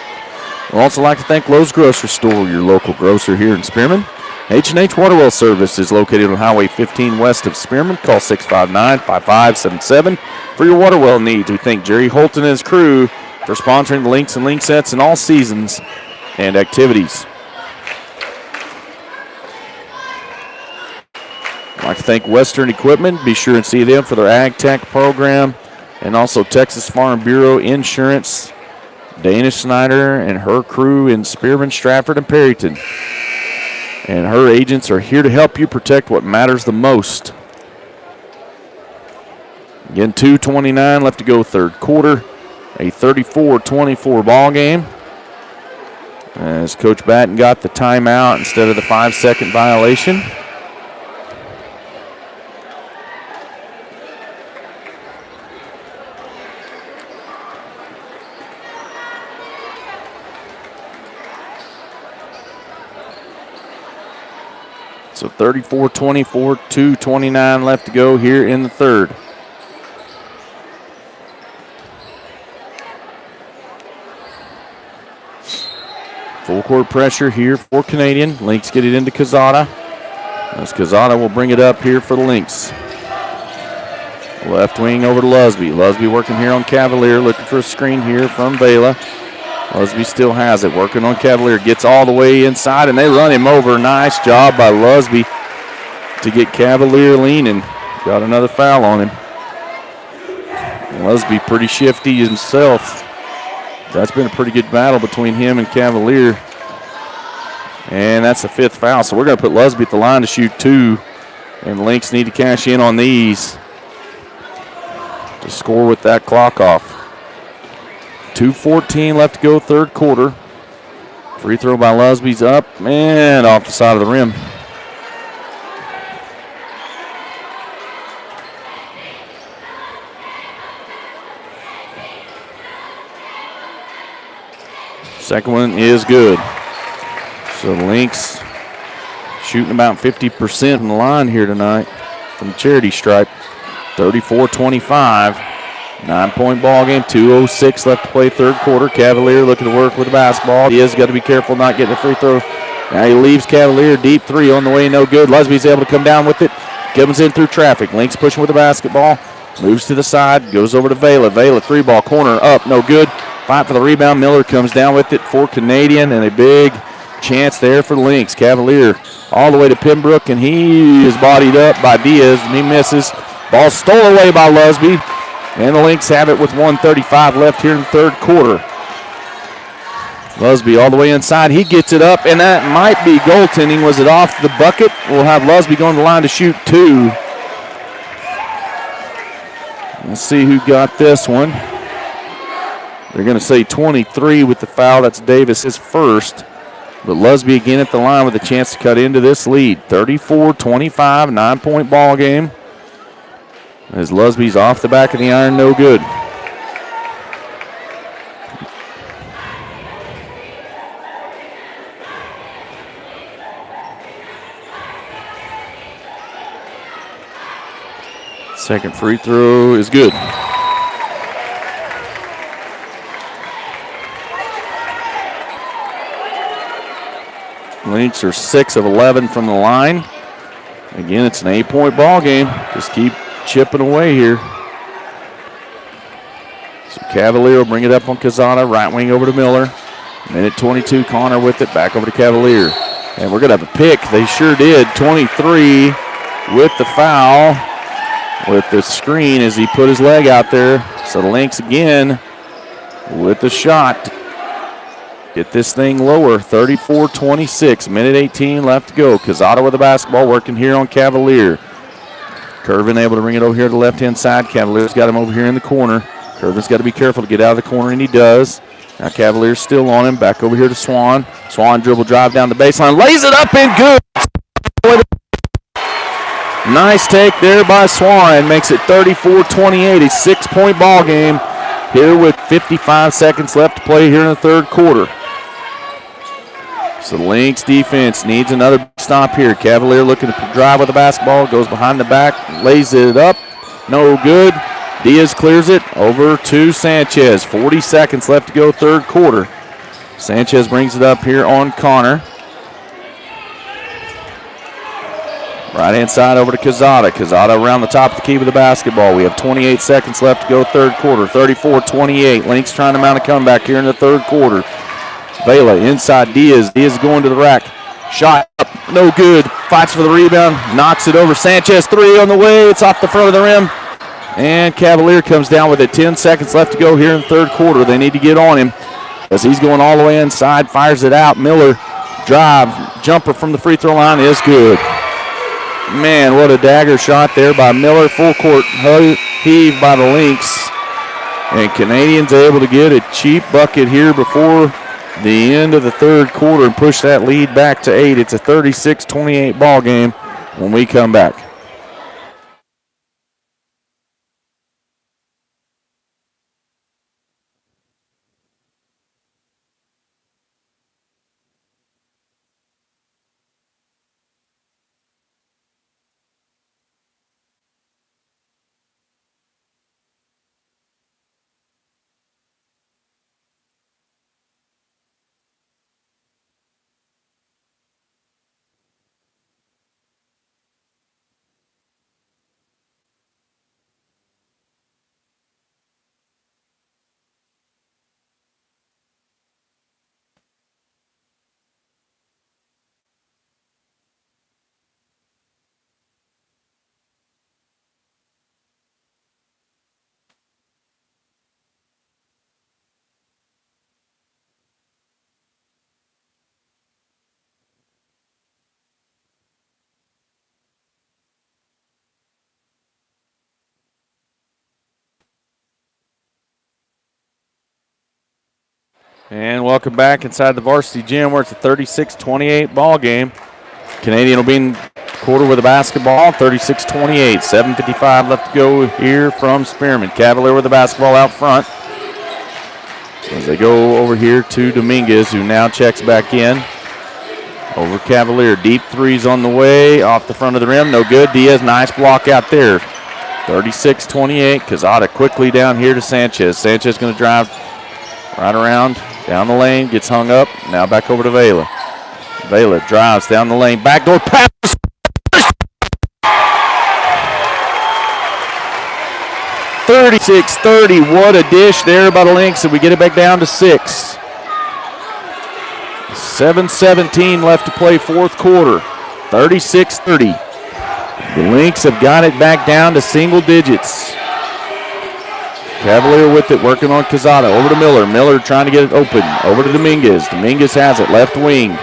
We'd also like to thank Lowe's Grocery Store, your local grocer here in Spearman. H&H Waterwell Service is located on Highway 15 west of Spearman. Call 659-5577 for your water well needs. We thank Jerry Holton and his crew for sponsoring the Lynx and Lynxettes in all seasons and activities. I'd like to thank Western Equipment. Be sure and see them for their Ag Tech program, and also Texas Farm Bureau Insurance, Dana Snyder and her crew in Spearman, Stratford, and Perryton. And her agents are here to help you protect what matters the most. Again, 2:29 left to go 3rd quarter. A 34-24 ball game. As Coach Batten got the timeout instead of the 5-second violation. So 34-24, 2:29 left to go here in the third. Full court pressure here for Canadian. Lynx get it into Quezada. As Quezada will bring it up here for the Lynx. Left wing over to Lusby. Lusby working here on Cavalier, looking for a screen here from Vela. Lusby still has it, working on Cavalier. Gets all the way inside, and they run him over. Nice job by Lusby to get Cavalier leaning. Got another foul on him. Lusby pretty shifty himself. That's been a pretty good battle between him and Cavalier. And that's the fifth foul. So we're going to put Lusby at the line to shoot 2. And the Lynx need to cash in on these to score with that clock off. 2:14 left to go, third quarter. Free throw by Lusby's up and off the side of the rim. Second one is good. So the Lynx shooting about 50% from the line here tonight from the charity stripe. 34-25. 9-point ball game. 2:06 left to play third quarter. Cavalier looking to work with the basketball. He has got to be careful not getting a free throw. Now he leaves Cavalier. Deep three on the way, no good. Lusby's able to come down with it. Comes in through traffic. Lynx pushing with the basketball. Moves to the side. Goes over to Vela. Vela, 3-ball corner up. No good. Fight for the rebound. Miller comes down with it for Canadian, and a big chance there for the Lynx. Cavalier all the way to Pembroke, and he is bodied up by Diaz, and he misses. Ball stole away by Lusby, and the Lynx have it with 1:35 left here in the third quarter. Lusby all the way inside. He gets it up, and that might be goaltending. Was it off the bucket? We'll have Lusby going to the line to shoot 2. Let's see who got this one. They're going to say 23 with the foul. That's Davis, his first. But Lusby again at the line with a chance to cut into this lead. 34-25, 9-point ball game. As Lusby's off the back of the iron, no good. Second free throw is good. Lynx are 6 of 11 from the line. Again, it's an 8-point ball game. Just keep chipping away here. So Cavalier will bring it up on Quezada. Right wing over to Miller. Minute 22, Connor with it. Back over to Cavalier. And we're going to have a pick. They sure did. 23 with the foul. With the screen as he put his leg out there. So the Lynx again with the shot. Get this thing lower, 34-26, minute 18 left to go. Quezada with the basketball, working here on Cavalier. Curvin able to bring it over here to the left-hand side. Cavalier's got him over here in the corner. Curvin's got to be careful to get out of the corner, and he does. Now Cavalier's still on him. Back over here to Swan. Swan dribble drive down the baseline. Lays it up and good. Nice take there by Swan. Makes it 34-28, a 6-point ball game here with 55 seconds left to play here in the third quarter. So the Lynx defense needs another stop here. Cavalier looking to drive with the basketball. Goes behind the back. Lays it up. No good. Diaz clears it over to Sanchez. 40 seconds left to go third quarter. Sanchez brings it up here on Connor. Right-hand side over to Quezada. Quezada around the top of the key with the basketball. We have 28 seconds left to go third quarter. 34-28. Lynx trying to mount a comeback here in the third quarter. Vela inside Diaz. Diaz going to the rack. Shot up. No good. Fights for the rebound. Knocks it over. Sanchez 3 on the way. It's off the front of the rim. And Cavalier comes down with it. 10 seconds left to go here in the third quarter. They need to get on him as he's going all the way inside. Fires it out. Miller drive. Jumper from the free throw line is good. Man, what a dagger shot there by Miller. Full court heave by the Lynx. And Canadians able to get a cheap bucket here before the end of the third quarter and push that lead back to 8. It's a 36-28 ball game when we come back. And welcome back inside the varsity gym where it's a 36-28 ball game. Canadian will be in quarter with a basketball, 36-28. 7:55 left to go here from Spearman. Cavalier with the basketball out front. As they go over here to Dominguez, who now checks back in. Over Cavalier, deep threes on the way, off the front of the rim, no good. Diaz, nice block out there. 36-28, Quezada quickly down here to Sanchez. Sanchez going to drive right around, down the lane, gets hung up. Now back over to Vela. Vela drives down the lane, backdoor pass. 36-30, what a dish there by the Lynx, and we get it back down to 6. 7:17 left to play fourth quarter, 36-30. The Lynx have got it back down to single digits. Cavalier with it, working on Quezada. Over to Miller. Miller trying to get it open. Over to Dominguez. Dominguez has it, left wing.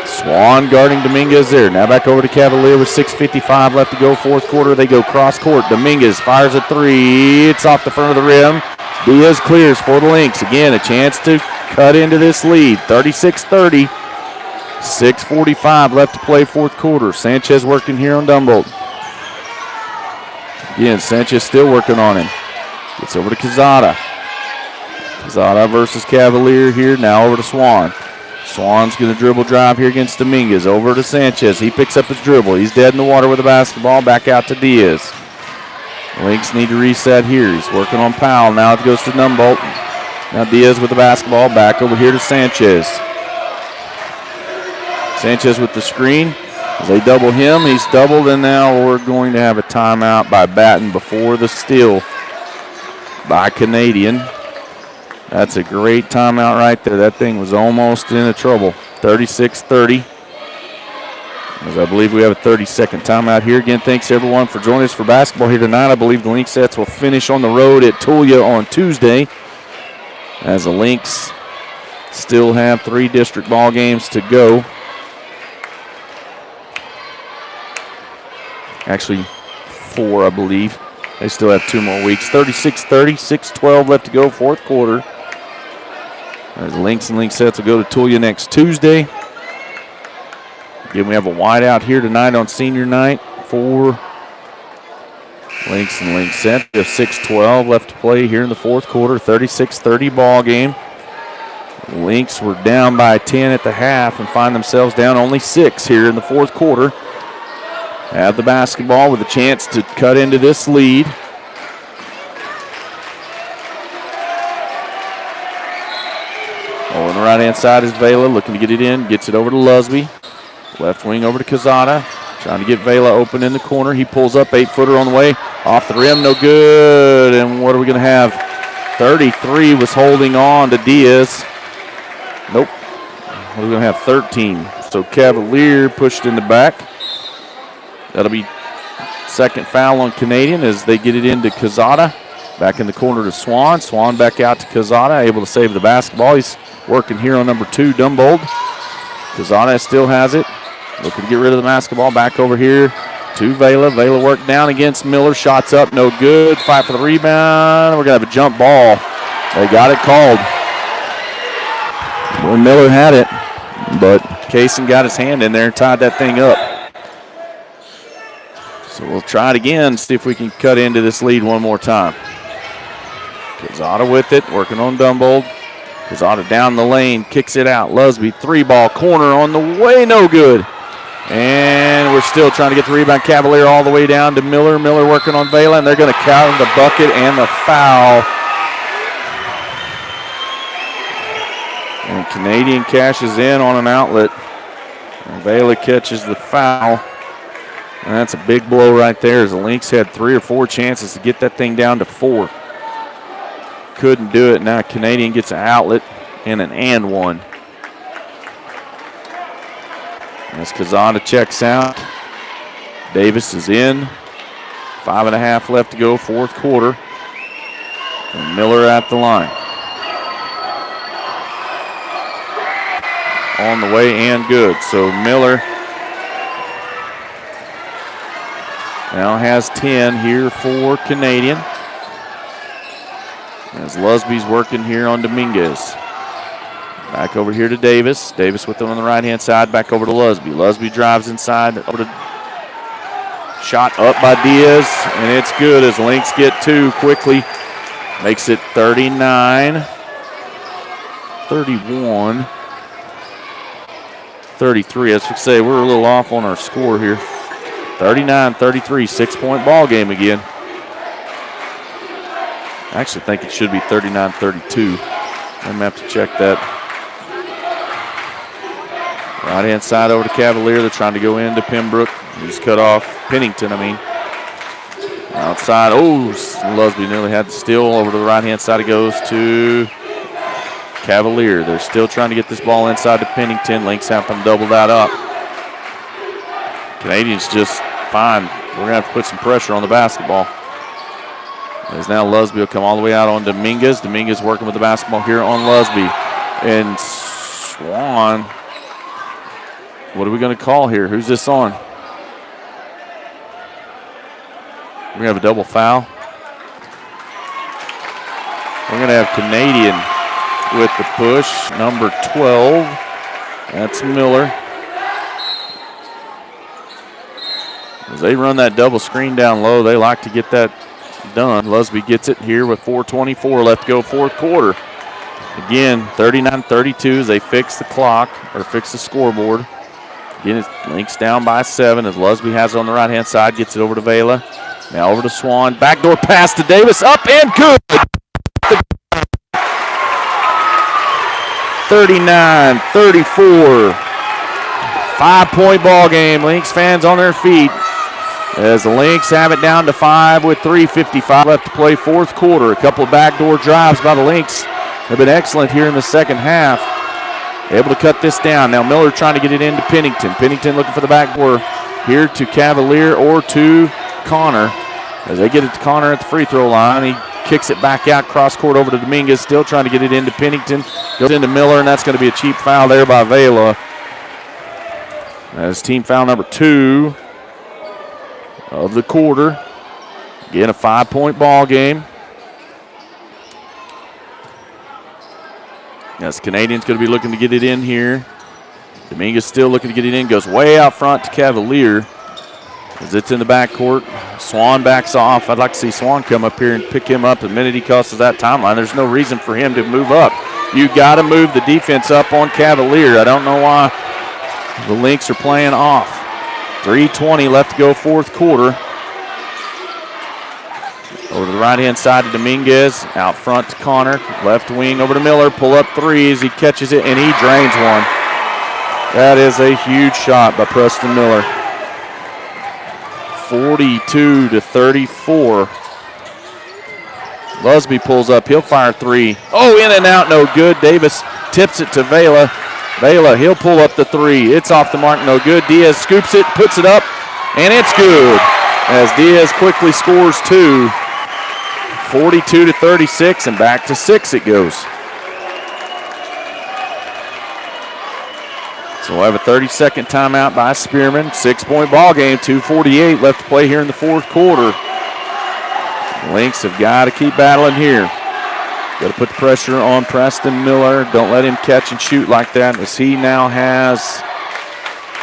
Swan guarding Dominguez there. Now back over to Cavalier with 6:55 left to go, fourth quarter. They go cross court. Dominguez fires a three. It's off the front of the rim. Diaz clears for the Lynx. Again, a chance to cut into this lead. 36-30. 6:45 left to play fourth quarter. Sanchez working here on Dumboldt. Again, Sanchez still working on him. Gets over to Quezada. Quezada versus Cavalier here. Now over to Swan. Swan's going to dribble drive here against Dominguez. Over to Sanchez. He picks up his dribble. He's dead in the water with the basketball. Back out to Diaz. Lynx need to reset here. He's working on Powell. Now it goes to Dumboldt. Now Diaz with the basketball. Back over here to Sanchez. Sanchez with the screen. As they double him, he's doubled, and now we're going to have a timeout by Batten before the steal by Canadian. That's a great timeout right there. That thing was almost in trouble. 36-30. As I believe we have a 30-second timeout here. Again, thanks everyone for joining us for basketball here tonight. I believe the Lynx sets will finish on the road at Tulia on Tuesday, as the Lynx still have 3 district ball games to go. Actually, 4, I believe. They still have 2 more weeks. 36-30, 6:12 left to go, fourth quarter. As Lynx and Lynx sets will go to Tulia next Tuesday. Again, we have a whiteout here tonight on senior night for Lynx and Lynx set. We have 6:12 left to play here in the fourth quarter. 36-30 ball game. Lynx were down by 10 at the half and find themselves down only 6 here in the fourth quarter. Have the basketball with a chance to cut into this lead. On the right-hand side is Vela, looking to get it in. Gets it over to Lusby. Left wing over to Quezada. Trying to get Vela open in the corner. He pulls up, 8-footer on the way. Off the rim, no good. And what are we going to have? 33 was holding on to Diaz. Nope. What are we going to have? 13. So Cavalier pushed in the back. That'll be second foul on Canadian as they get it into Quezada. Back in the corner to Swan. Swan back out to Quezada, able to save the basketball. He's working here on number 2, Dumboldt. Quezada still has it. Looking to get rid of the basketball. Back over here to Vela. Vela worked down against Miller. Shots up, no good. Fight for the rebound. We're going to have a jump ball. They got it called. Well, Miller had it, but Kaysen got his hand in there and tied that thing up. So we'll try it again, see if we can cut into this lead one more time. Quezada with it, working on Dumboldt. Quezada down the lane, kicks it out. Lusby, 3-ball corner on the way, no good. And we're still trying to get the rebound. Cavalier all the way down to Miller. Miller working on Vela, and they're going to count the bucket and the foul. And Canadian cashes in on an outlet. And Vela catches the foul. And that's a big blow right there, as the Lynx had 3 or 4 chances to get that thing down to 4. Couldn't do it. Now Canadian gets an outlet and an and one. As Quezada checks out, Davis is in. 5.5 left to go, fourth quarter. And Miller at the line. On the way and good. So Miller now has 10 here for Canadian. As Lusby's working here on Dominguez. Back over here to Davis. Davis with them on the right-hand side. Back over to Lusby. Lusby drives inside. Over to shot up by Diaz, and it's good as Lynx get two quickly. Makes it 39-31. 33. As we say, we're a little off on our score here. 39-33, 6-point ball game again. I actually think it should be 39-32. I'm gonna have to check that. Right hand side over to Cavalier. They're trying to go into Pembroke. He's cut off. Pennington, I mean. Outside. Oh, Lusby nearly had the steal. Over to the right hand side it goes to Cavalier. They're still trying to get this ball inside to Pennington. Lynx have them double that up. Canadians just fine. We're going to have to put some pressure on the basketball. As now Lusby will come all the way out on Dominguez. Dominguez working with the basketball here on Lusby. And Swan. What are we going to call here? Who's this on? We're going to have a double foul. We're going to have Canadian with the push. Number 12. That's Miller. As they run that double screen down low, they like to get that done. Lusby gets it here with 4:24 left to go, fourth quarter. Again, 39-32 as they fix the clock, or fix the scoreboard. Again, it's Lynx down by 7 as Lusby has it on the right-hand side, gets it over to Vela. Now over to Swan. Backdoor pass to Davis, up and good. 39-34. 5-point ball game. Lynx fans on their feet as the Lynx have it down to 5 with 3:55 left to play, fourth quarter. A couple of backdoor drives by the Lynx have been excellent here in the second half. Able to cut this down. Now Miller trying to get it into Pennington. Pennington looking for the backdoor here to Cavalier or to Connor. As they get it to Connor at the free throw line, he kicks it back out cross court over to Dominguez. Still trying to get it into Pennington. Goes into Miller, and that's going to be a cheap foul there by Vela. As team foul number 2 of the quarter. Again, a 5-point ball game. Yes, Canadians going to be looking to get it in here. Dominguez still looking to get it in. Goes way out front to Cavalier as it's in the backcourt. Swan backs off. I'd like to see Swan come up here and pick him up the minute he crosses that timeline. There's no reason for him to move up. You got to move the defense up on Cavalier. I don't know why the Lynx are playing off. 3:20 left to go, fourth quarter. Over to the right-hand side to Dominguez. Out front to Connor. Left wing over to Miller. Pull up three as he catches it, and he drains one. That is a huge shot by Preston Miller. 42-34. Lusby pulls up. He'll fire three. Oh, in and out, no good. Davis tips it to Vela. Vela, he'll pull up the three. It's off the mark, no good. Diaz scoops it, puts it up, and it's good. As Diaz quickly scores two. 42-36, and back to 6 it goes. So we'll have a 30-second timeout by Spearman. 6-point ball game, 2:48 left to play here in the fourth quarter. The Lynx have got to keep battling here. Got to put the pressure on Preston Miller. Don't let him catch and shoot like that, as he now has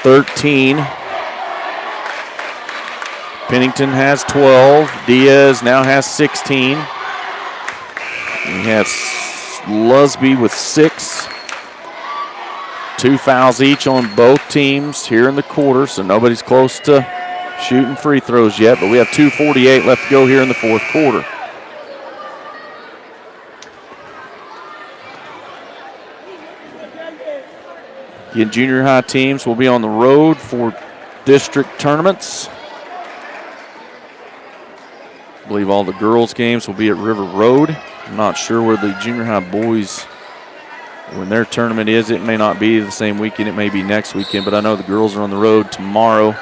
13. Pennington has 12. Diaz now has 16. He has Lusby with 6. 2 fouls each on both teams here in the quarter, so nobody's close to shooting free throws yet, but we have 2:48 left to go here in the fourth quarter. Again, junior high teams will be on the road for district tournaments. I believe all the girls' games will be at River Road. I'm not sure where the junior high boys, when their tournament is. It may not be the same weekend. It may be next weekend, but I know the girls are on the road tomorrow.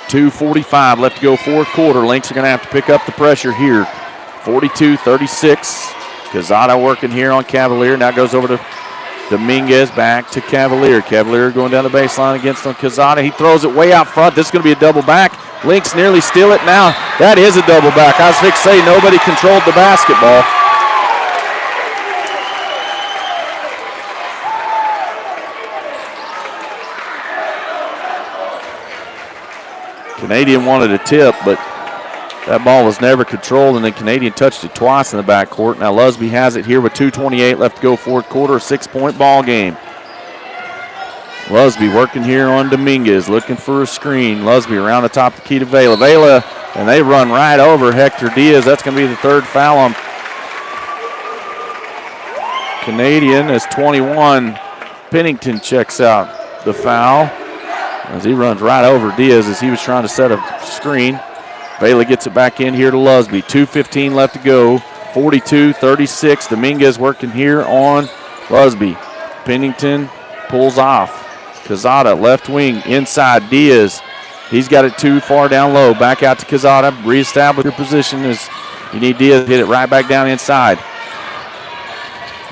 2:45 left to go, fourth quarter. Lynx are going to have to pick up the pressure here. 42-36. Quezada working here on Cavalier. Now goes over to Dominguez, back to Cavalier. Cavalier going down the baseline against on Quezada. He throws it way out front. This is going to be a double back. Lynx nearly steal it now. That is a double back. I was fixing to say nobody controlled the basketball. Canadian wanted a tip, but that ball was never controlled, and then Canadian touched it twice in the backcourt. Now Lusby has it here with 2:28 left to go, fourth quarter, a 6-point ball game. Lusby working here on Dominguez, looking for a screen. Lusby around the top of the key to Vela. Vela, and they run right over Hector Diaz. That's going to be the third foul on Canadian as 21. Pennington checks out the foul as he runs right over Diaz as he was trying to set a screen. Vela gets it back in here to Lusby. 2:15 left to go. 42-36. Dominguez working here on Lusby. Pennington pulls off. Cazada, left wing, inside Diaz. He's got it too far down low. Back out to Cazada. Reestablish your position as you need Diaz to hit it right back down inside.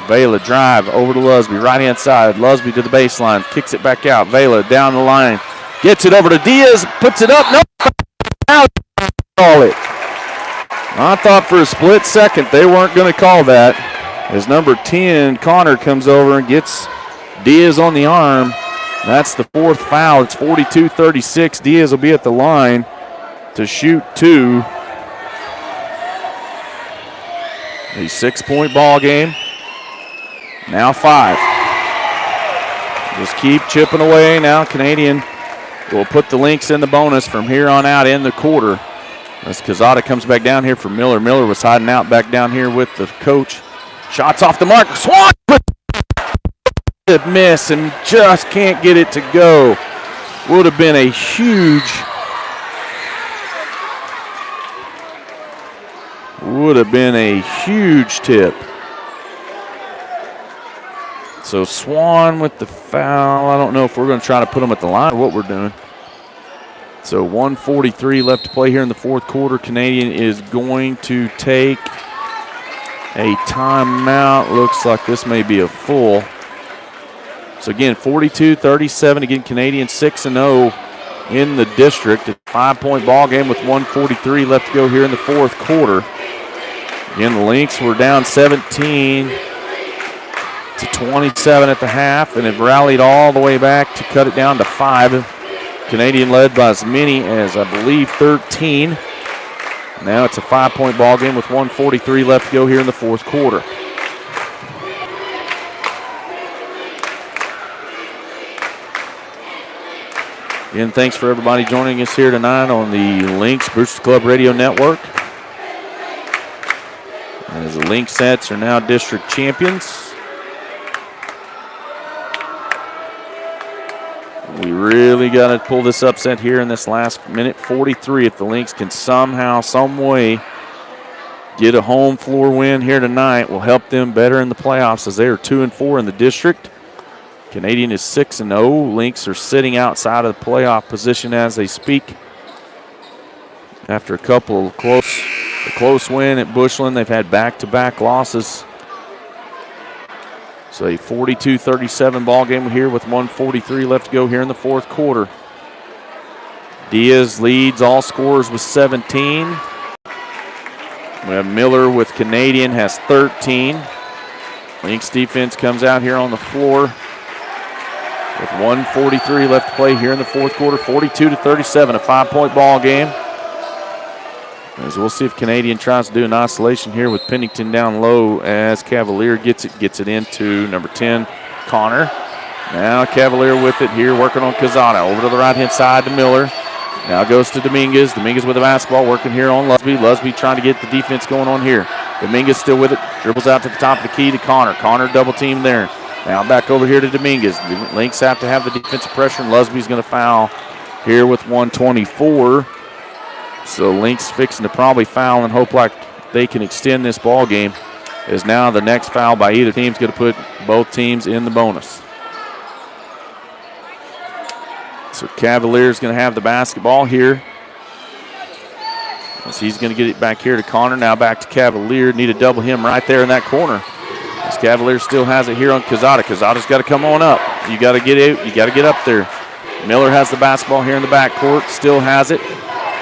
Vela drive over to Lusby, right hand side. Lusby to the baseline, kicks it back out. Vela down the line, gets it over to Diaz, puts it up. No, call it. I thought for a split second they weren't going to call that. As number 10, Connor, comes over and gets Diaz on the arm. That's the fourth foul. It's 42-36. Diaz will be at the line to shoot two. A 6-point ball game. Now 5. Just keep chipping away. Now Canadian will put the Lynx in the bonus from here on out in the quarter. As Cazada comes back down here for Miller. Miller was hiding out back down here with the coach. Shots off the mark. Swan! Miss and just can't get it to go. Would have been a huge tip. So Swan with the foul. I don't know if we're going to try to put him at the line or what we're doing. So 1:43 left to play here in the fourth quarter. Canadian is going to take a timeout. Looks like this may be a full. So again, 42-37. Again, Canadian 6-0 in the district. A 5-point ball game with 1:43 left to go here in the fourth quarter. Again, the Lynx were down 17-27 at the half and have rallied all the way back to cut it down to 5. Canadian led by as many as, I believe, 13. Now it's a 5-point ball game with 1:43 left to go here in the fourth quarter. Again, thanks for everybody joining us here tonight on the Lynx Boosters Club Radio Network. As the Lynxettes are now district champions. We really got to pull this upset here in this last minute 43. If the Lynx can somehow, some way get a home floor win here tonight, will help them better in the playoffs as they are 2-4 in the district. Canadian is 6-0. Lynx are sitting outside of the playoff position as they speak. After a couple of close win at Bushland, they've had back-to-back losses. So a 42-37 ball game here with 1:43 left to go here in the fourth quarter. Diaz leads all scorers with 17. We have Miller with Canadian has 13. Lynx defense comes out here on the floor with 1:43 left to play here in the fourth quarter. 42-37, a 5-point ball game. As we'll see if Canadian tries to do an isolation here with Pennington down low as Cavalier gets it into number 10, Connor. Now Cavalier with it here, working on Cazada. Over to the right-hand side to Miller. Now goes to Dominguez. Dominguez with the basketball, working here on Lusby. Lusby trying to get the defense going on here. Dominguez still with it. Dribbles out to the top of the key to Connor. Connor double team there. Now back over here to Dominguez. The Lynx have to have the defensive pressure, and Lusby's going to foul here with 1:24. So Lynx fixing to probably foul and hope like they can extend this ball game, as now the next foul by either team is going to put both teams in the bonus. So Cavalier's going to have the basketball here. As he's going to get it back here to Connor. Now back to Cavalier. Need to double him right there in that corner. As Cavalier still has it here on Cazada. Cazada's got to come on up. You got to get out. You got to get up there. Miller has the basketball here in the backcourt. Still has it.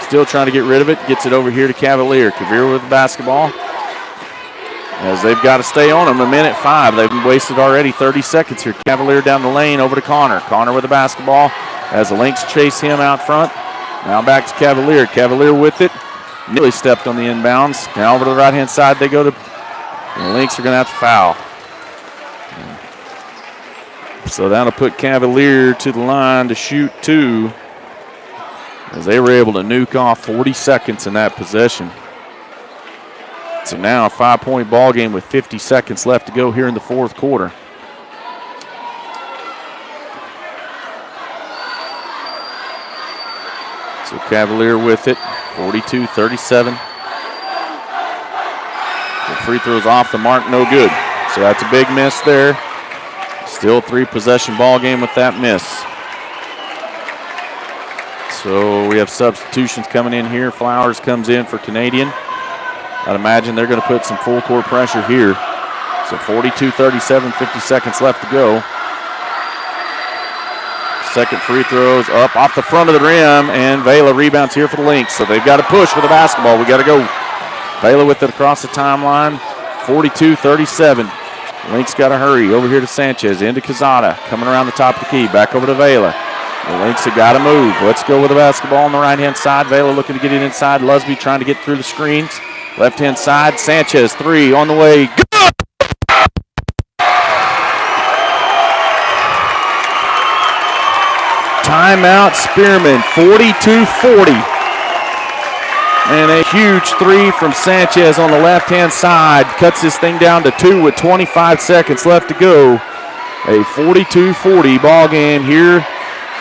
Still trying to get rid of it. Gets it over here to Cavalier. Cavalier with the basketball. As they've got to stay on him. 1:05. They've wasted already 30 seconds here. Cavalier down the lane over to Connor. Connor with the basketball as the Lynx chase him out front. Now back to Cavalier. Cavalier with it. Nearly stepped on the inbounds. Now over to the right-hand side they go to. And the Lynx are going to have to foul. So that'll put Cavalier to the line to shoot 2, as they were able to nuke off 40 seconds in that possession. So now a 5-point ball game with 50 seconds left to go here in the fourth quarter. So Cavalier with it, 42-37. The free throw's off the mark, no good. So that's a big miss there. Still 3-possession ball game with that miss. So we have substitutions coming in here. Flowers comes in for Canadian. I'd imagine they're going to put some full court pressure here. So 42-37, 50 seconds left to go. Second free throws up off the front of the rim, and Vela rebounds here for the Lynx. So they've got to push with the basketball. We got to go. Vela with it across the timeline, 42-37. Lynx got to hurry. Over here to Sanchez, into Quezada, coming around the top of the key, back over to Vela. The Lynx have got to move. Let's go with the basketball on the right-hand side. Vela looking to get it inside. Lusby trying to get through the screens. Left-hand side, Sanchez, 3 on the way. Good! Timeout, Spearman, 42-40. And a huge 3 from Sanchez on the left-hand side. Cuts this thing down to 2 with 25 seconds left to go. A 42-40 ball game here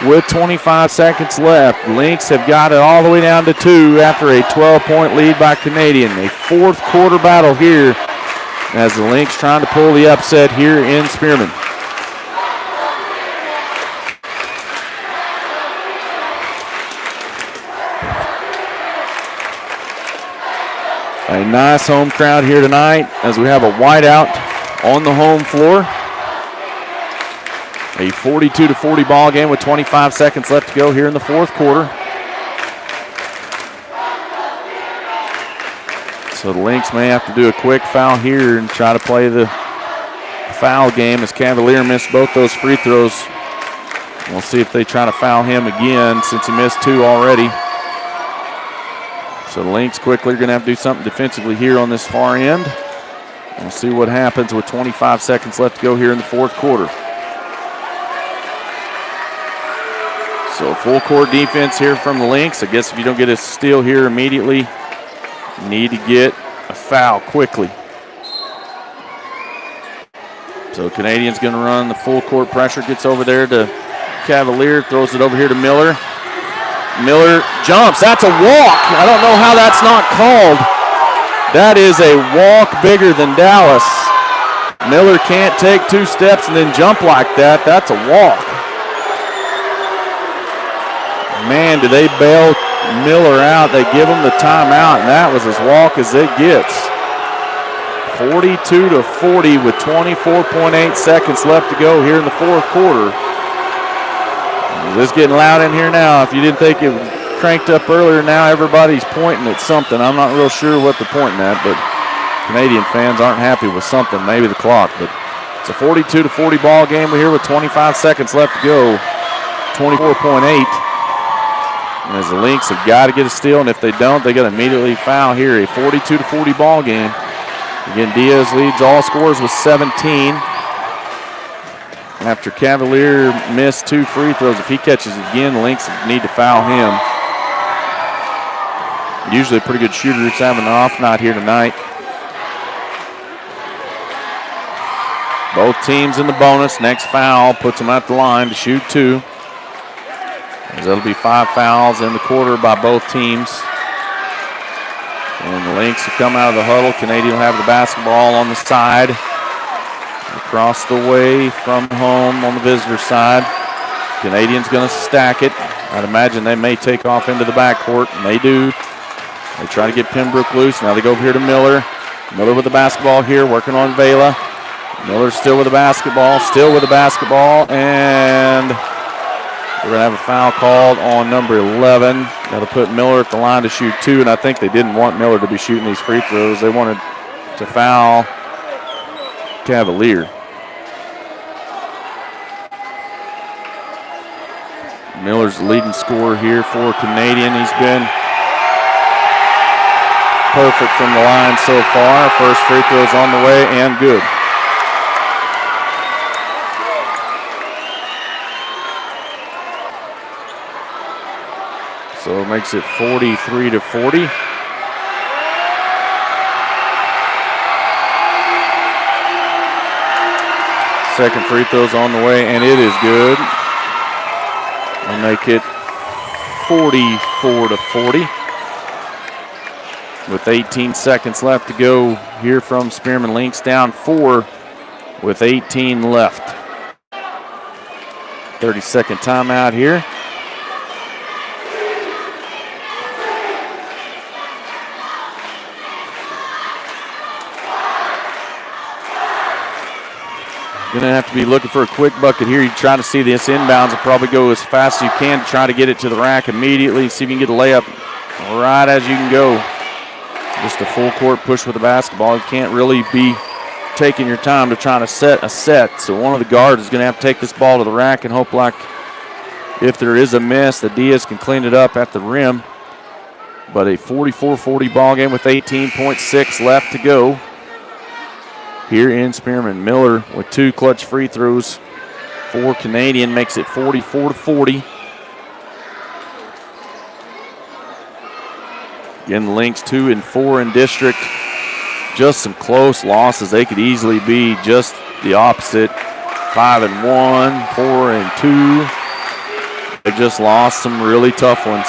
with 25 seconds left. Lynx have got it all the way down to 2 after a 12-point lead by Canadian. A fourth quarter battle here as the Lynx trying to pull the upset here in Spearman. A nice home crowd here tonight as we have a whiteout on the home floor. A 42-40 ball game with 25 seconds left to go here in the fourth quarter. So the Lynx may have to do a quick foul here and try to play the foul game as Cavalier missed both those free throws. We'll see if they try to foul him again since he missed 2 already. So the Lynx quickly are going to have to do something defensively here on this far end. We'll see what happens with 25 seconds left to go here in the fourth quarter. So full court defense here from the Lynx. I guess if you don't get a steal here immediately, you need to get a foul quickly. So Canadian's going to run the full court pressure, gets over there to Cavalier, throws it over here to Miller. Miller jumps. That's a walk. I don't know how that's not called. That is a walk bigger than Dallas. Miller can't take 2 steps and then jump like that. That's a walk. Man, do they bail Miller out. They give him the timeout, and that was as walk as it gets. 42-40 with 24.8 seconds left to go here in the fourth quarter. It's getting loud in here now. If you didn't think it was cranked up earlier, now everybody's pointing at something. I'm not real sure what they're pointing at, but Canadian fans aren't happy with something, maybe the clock. But it's a 42-40 ball game. We're here with 25 seconds left to go. 24.8. And as the Lynx have got to get a steal, and if they don't, they got to immediately foul here. A 42-40 ball game. Again, Diaz leads all scorers with 17. After Cavalier missed 2 free throws, if he catches it again, the Lynx need to foul him. Usually a pretty good shooter. He's having an off night here tonight. Both teams in the bonus. Next foul puts them at the line to shoot 2. That'll be 5 fouls in the quarter by both teams. And the Lynx will come out of the huddle. Canadian will have the basketball on the side. Across the way from home on the visitor side. Canadian's going to stack it. I'd imagine they may take off into the backcourt, and they do. They try to get Pembroke loose. Now they go over here to Miller. Miller with the basketball here, working on Vela. Miller still with the basketball, and we're going to have a foul called on number 11. Got to put Miller at the line to shoot 2, and I think they didn't want Miller to be shooting these free throws. They wanted to foul Cavalier. Miller's the leading scorer here for Canadian. He's been perfect from the line so far. First free throw's on the way and good. So it makes it 43-40. Second free throw's on the way, and it is good. We'll make it 44-40. With 18 seconds left to go here from Spearman Lynx, down 4 with 18 left. 30-second timeout here. Going to have to be looking for a quick bucket here. You try to see this inbounds and probably go as fast as you can to try to get it to the rack immediately. See if you can get a layup right as you can go. Just a full court push with the basketball. You can't really be taking your time to try to set a set. So one of the guards is going to have to take this ball to the rack and hope like if there is a miss, the Diaz can clean it up at the rim. But a 44-40 ball game with 18.6 left to go here in Spearman. Miller with 2 clutch free throws for Canadian makes it 44-40. Again, the Lynx 2 and 4 in district. Just some close losses. They could easily be just the opposite. 5 and 1, 4 and 2. They just lost some really tough ones.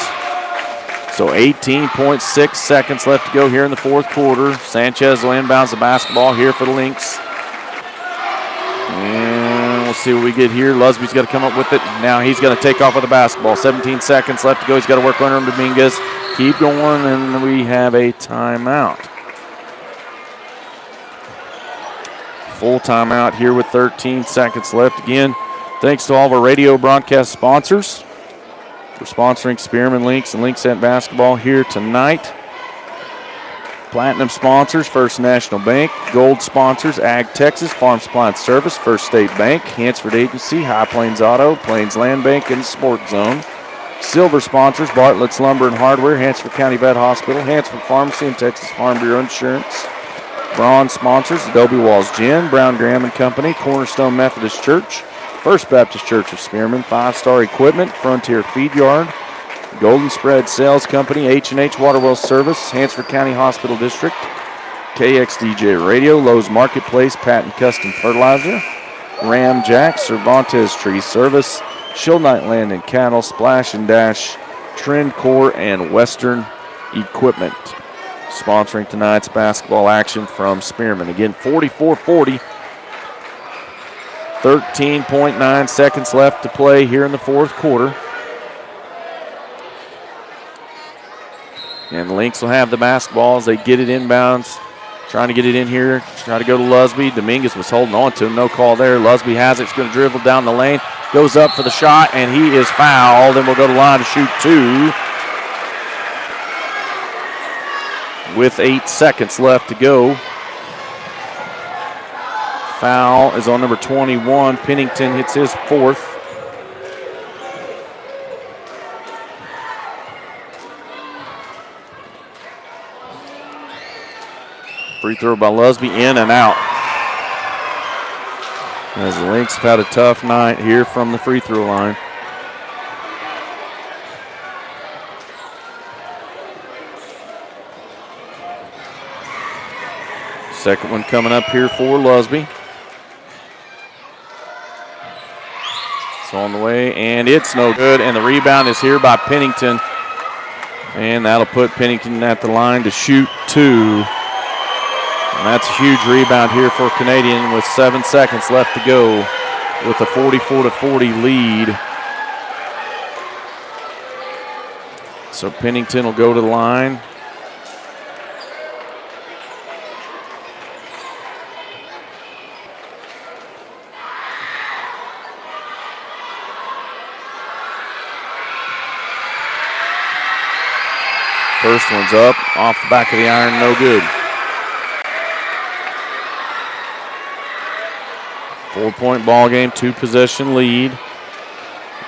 So 18.6 seconds left to go here in the fourth quarter. Sanchez will inbounds the basketball here for the Lynx. And we'll see what we get here. Lusby's got to come up with it. Now he's going to take off with the basketball. 17 seconds left to go. He's got to work under him, Dominguez. Keep going, and we have a timeout. Full timeout here with 13 seconds left. Again, thanks to all of our radio broadcast sponsors for sponsoring Spearman Lynx and Lynxette basketball here tonight. Platinum sponsors, First National Bank. Gold sponsors, Ag Texas, Farm Supply and Service, First State Bank, Hansford Agency, High Plains Auto, Plains Land Bank, and Sport Zone. Silver sponsors, Bartlett's Lumber and Hardware, Hansford County Vet Hospital, Hansford Pharmacy, and Texas Farm Bureau Insurance. Bronze sponsors, Adobe Walls Gin, Brown Graham and Company, Cornerstone Methodist Church, First Baptist Church of Spearman, 5-Star Equipment, Frontier Feed Yard, Golden Spread Sales Company, H&H Waterwell Service, Hansford County Hospital District, KXDJ Radio, Lowe's Marketplace, Patton Custom Fertilizer, Ram Jack, Cervantes Tree Service, Shieldnight Land and Cattle, Splash and Dash, Trend Core, and Western Equipment. Sponsoring tonight's basketball action from Spearman. Again, 44-40. 13.9 seconds left to play here in the fourth quarter. And the Lynx will have the basketball as they get it inbounds. Trying to get it in here. Try to go to Lusby. Dominguez was holding on to him. No call there. Lusby has it. He's going to dribble down the lane. Goes up for the shot, and he is fouled. And will go to the line to shoot 2. With 8 seconds left to go. Foul is on number 21. Pennington hits his 4th. Free throw by Lusby, in and out. As the Lynx have had a tough night here from the free throw line. Second one coming up here for Lusby. It's on the way, and it's no good. And the rebound is here by Pennington. And that'll put Pennington at the line to shoot 2. And that's a huge rebound here for Canadian with 7 seconds left to go with a 44-40 lead. So Pennington will go to the line. First one's up, off the back of the iron, no good. 4-point ball game, 2-possession lead.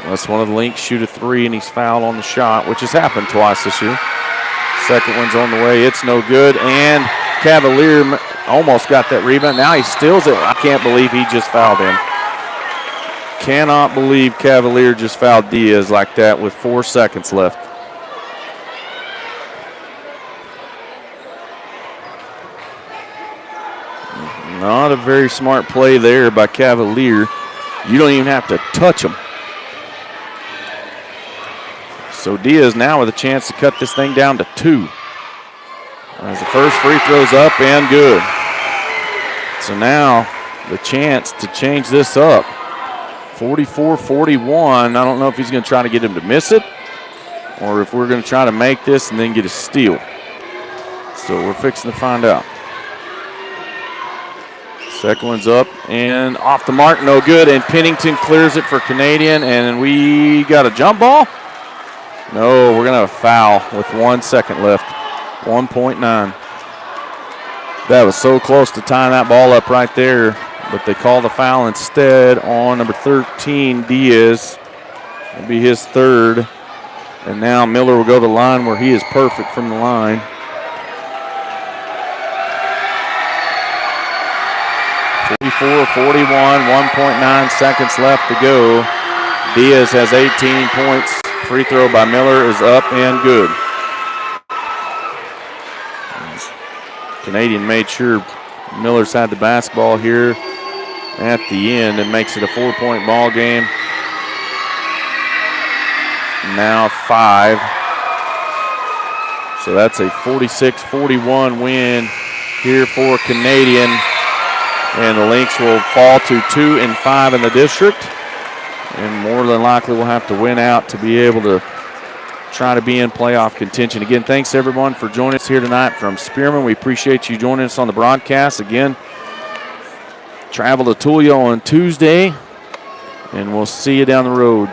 Unless one of the Lynx shoot a three and he's fouled on the shot, which has happened twice this year. Second one's on the way. It's no good. And Cavalier almost got that rebound. Now he steals it. I can't believe he just fouled him. Cannot believe Cavalier just fouled Diaz like that with 4 seconds left. Not a very smart play there by Cavalier. You don't even have to touch him. So Diaz now with a chance to cut this thing down to 2. As the first free throw's up and good. So now the chance to change this up. 44-41. I don't know if he's going to try to get him to miss it or if we're going to try to make this and then get a steal. So we're fixing to find out. Second one's up and off the mark, no good. And Pennington clears it for Canadian. And we got a jump ball? No, we're going to have a foul with 1 second left. 1.9. That was so close to tying that ball up right there, but they call the foul instead on number 13, Diaz. It'll be his third. And now Miller will go to the line where he is perfect from the line. .44-41, 1.9 seconds left to go. Diaz has 18 points. Free throw by Miller is up and good. Canadian made sure Miller's had the basketball here at the end and makes it a 4-point ball game. Now 5. So that's a 46-41 win here for Canadian. And the Lynx will fall to 2 and 5 in the district. And more than likely will have to win out to be able to try to be in playoff contention. Again, thanks everyone for joining us here tonight from Spearman. We appreciate you joining us on the broadcast. Again, travel to Tullio on Tuesday, and we'll see you down the road.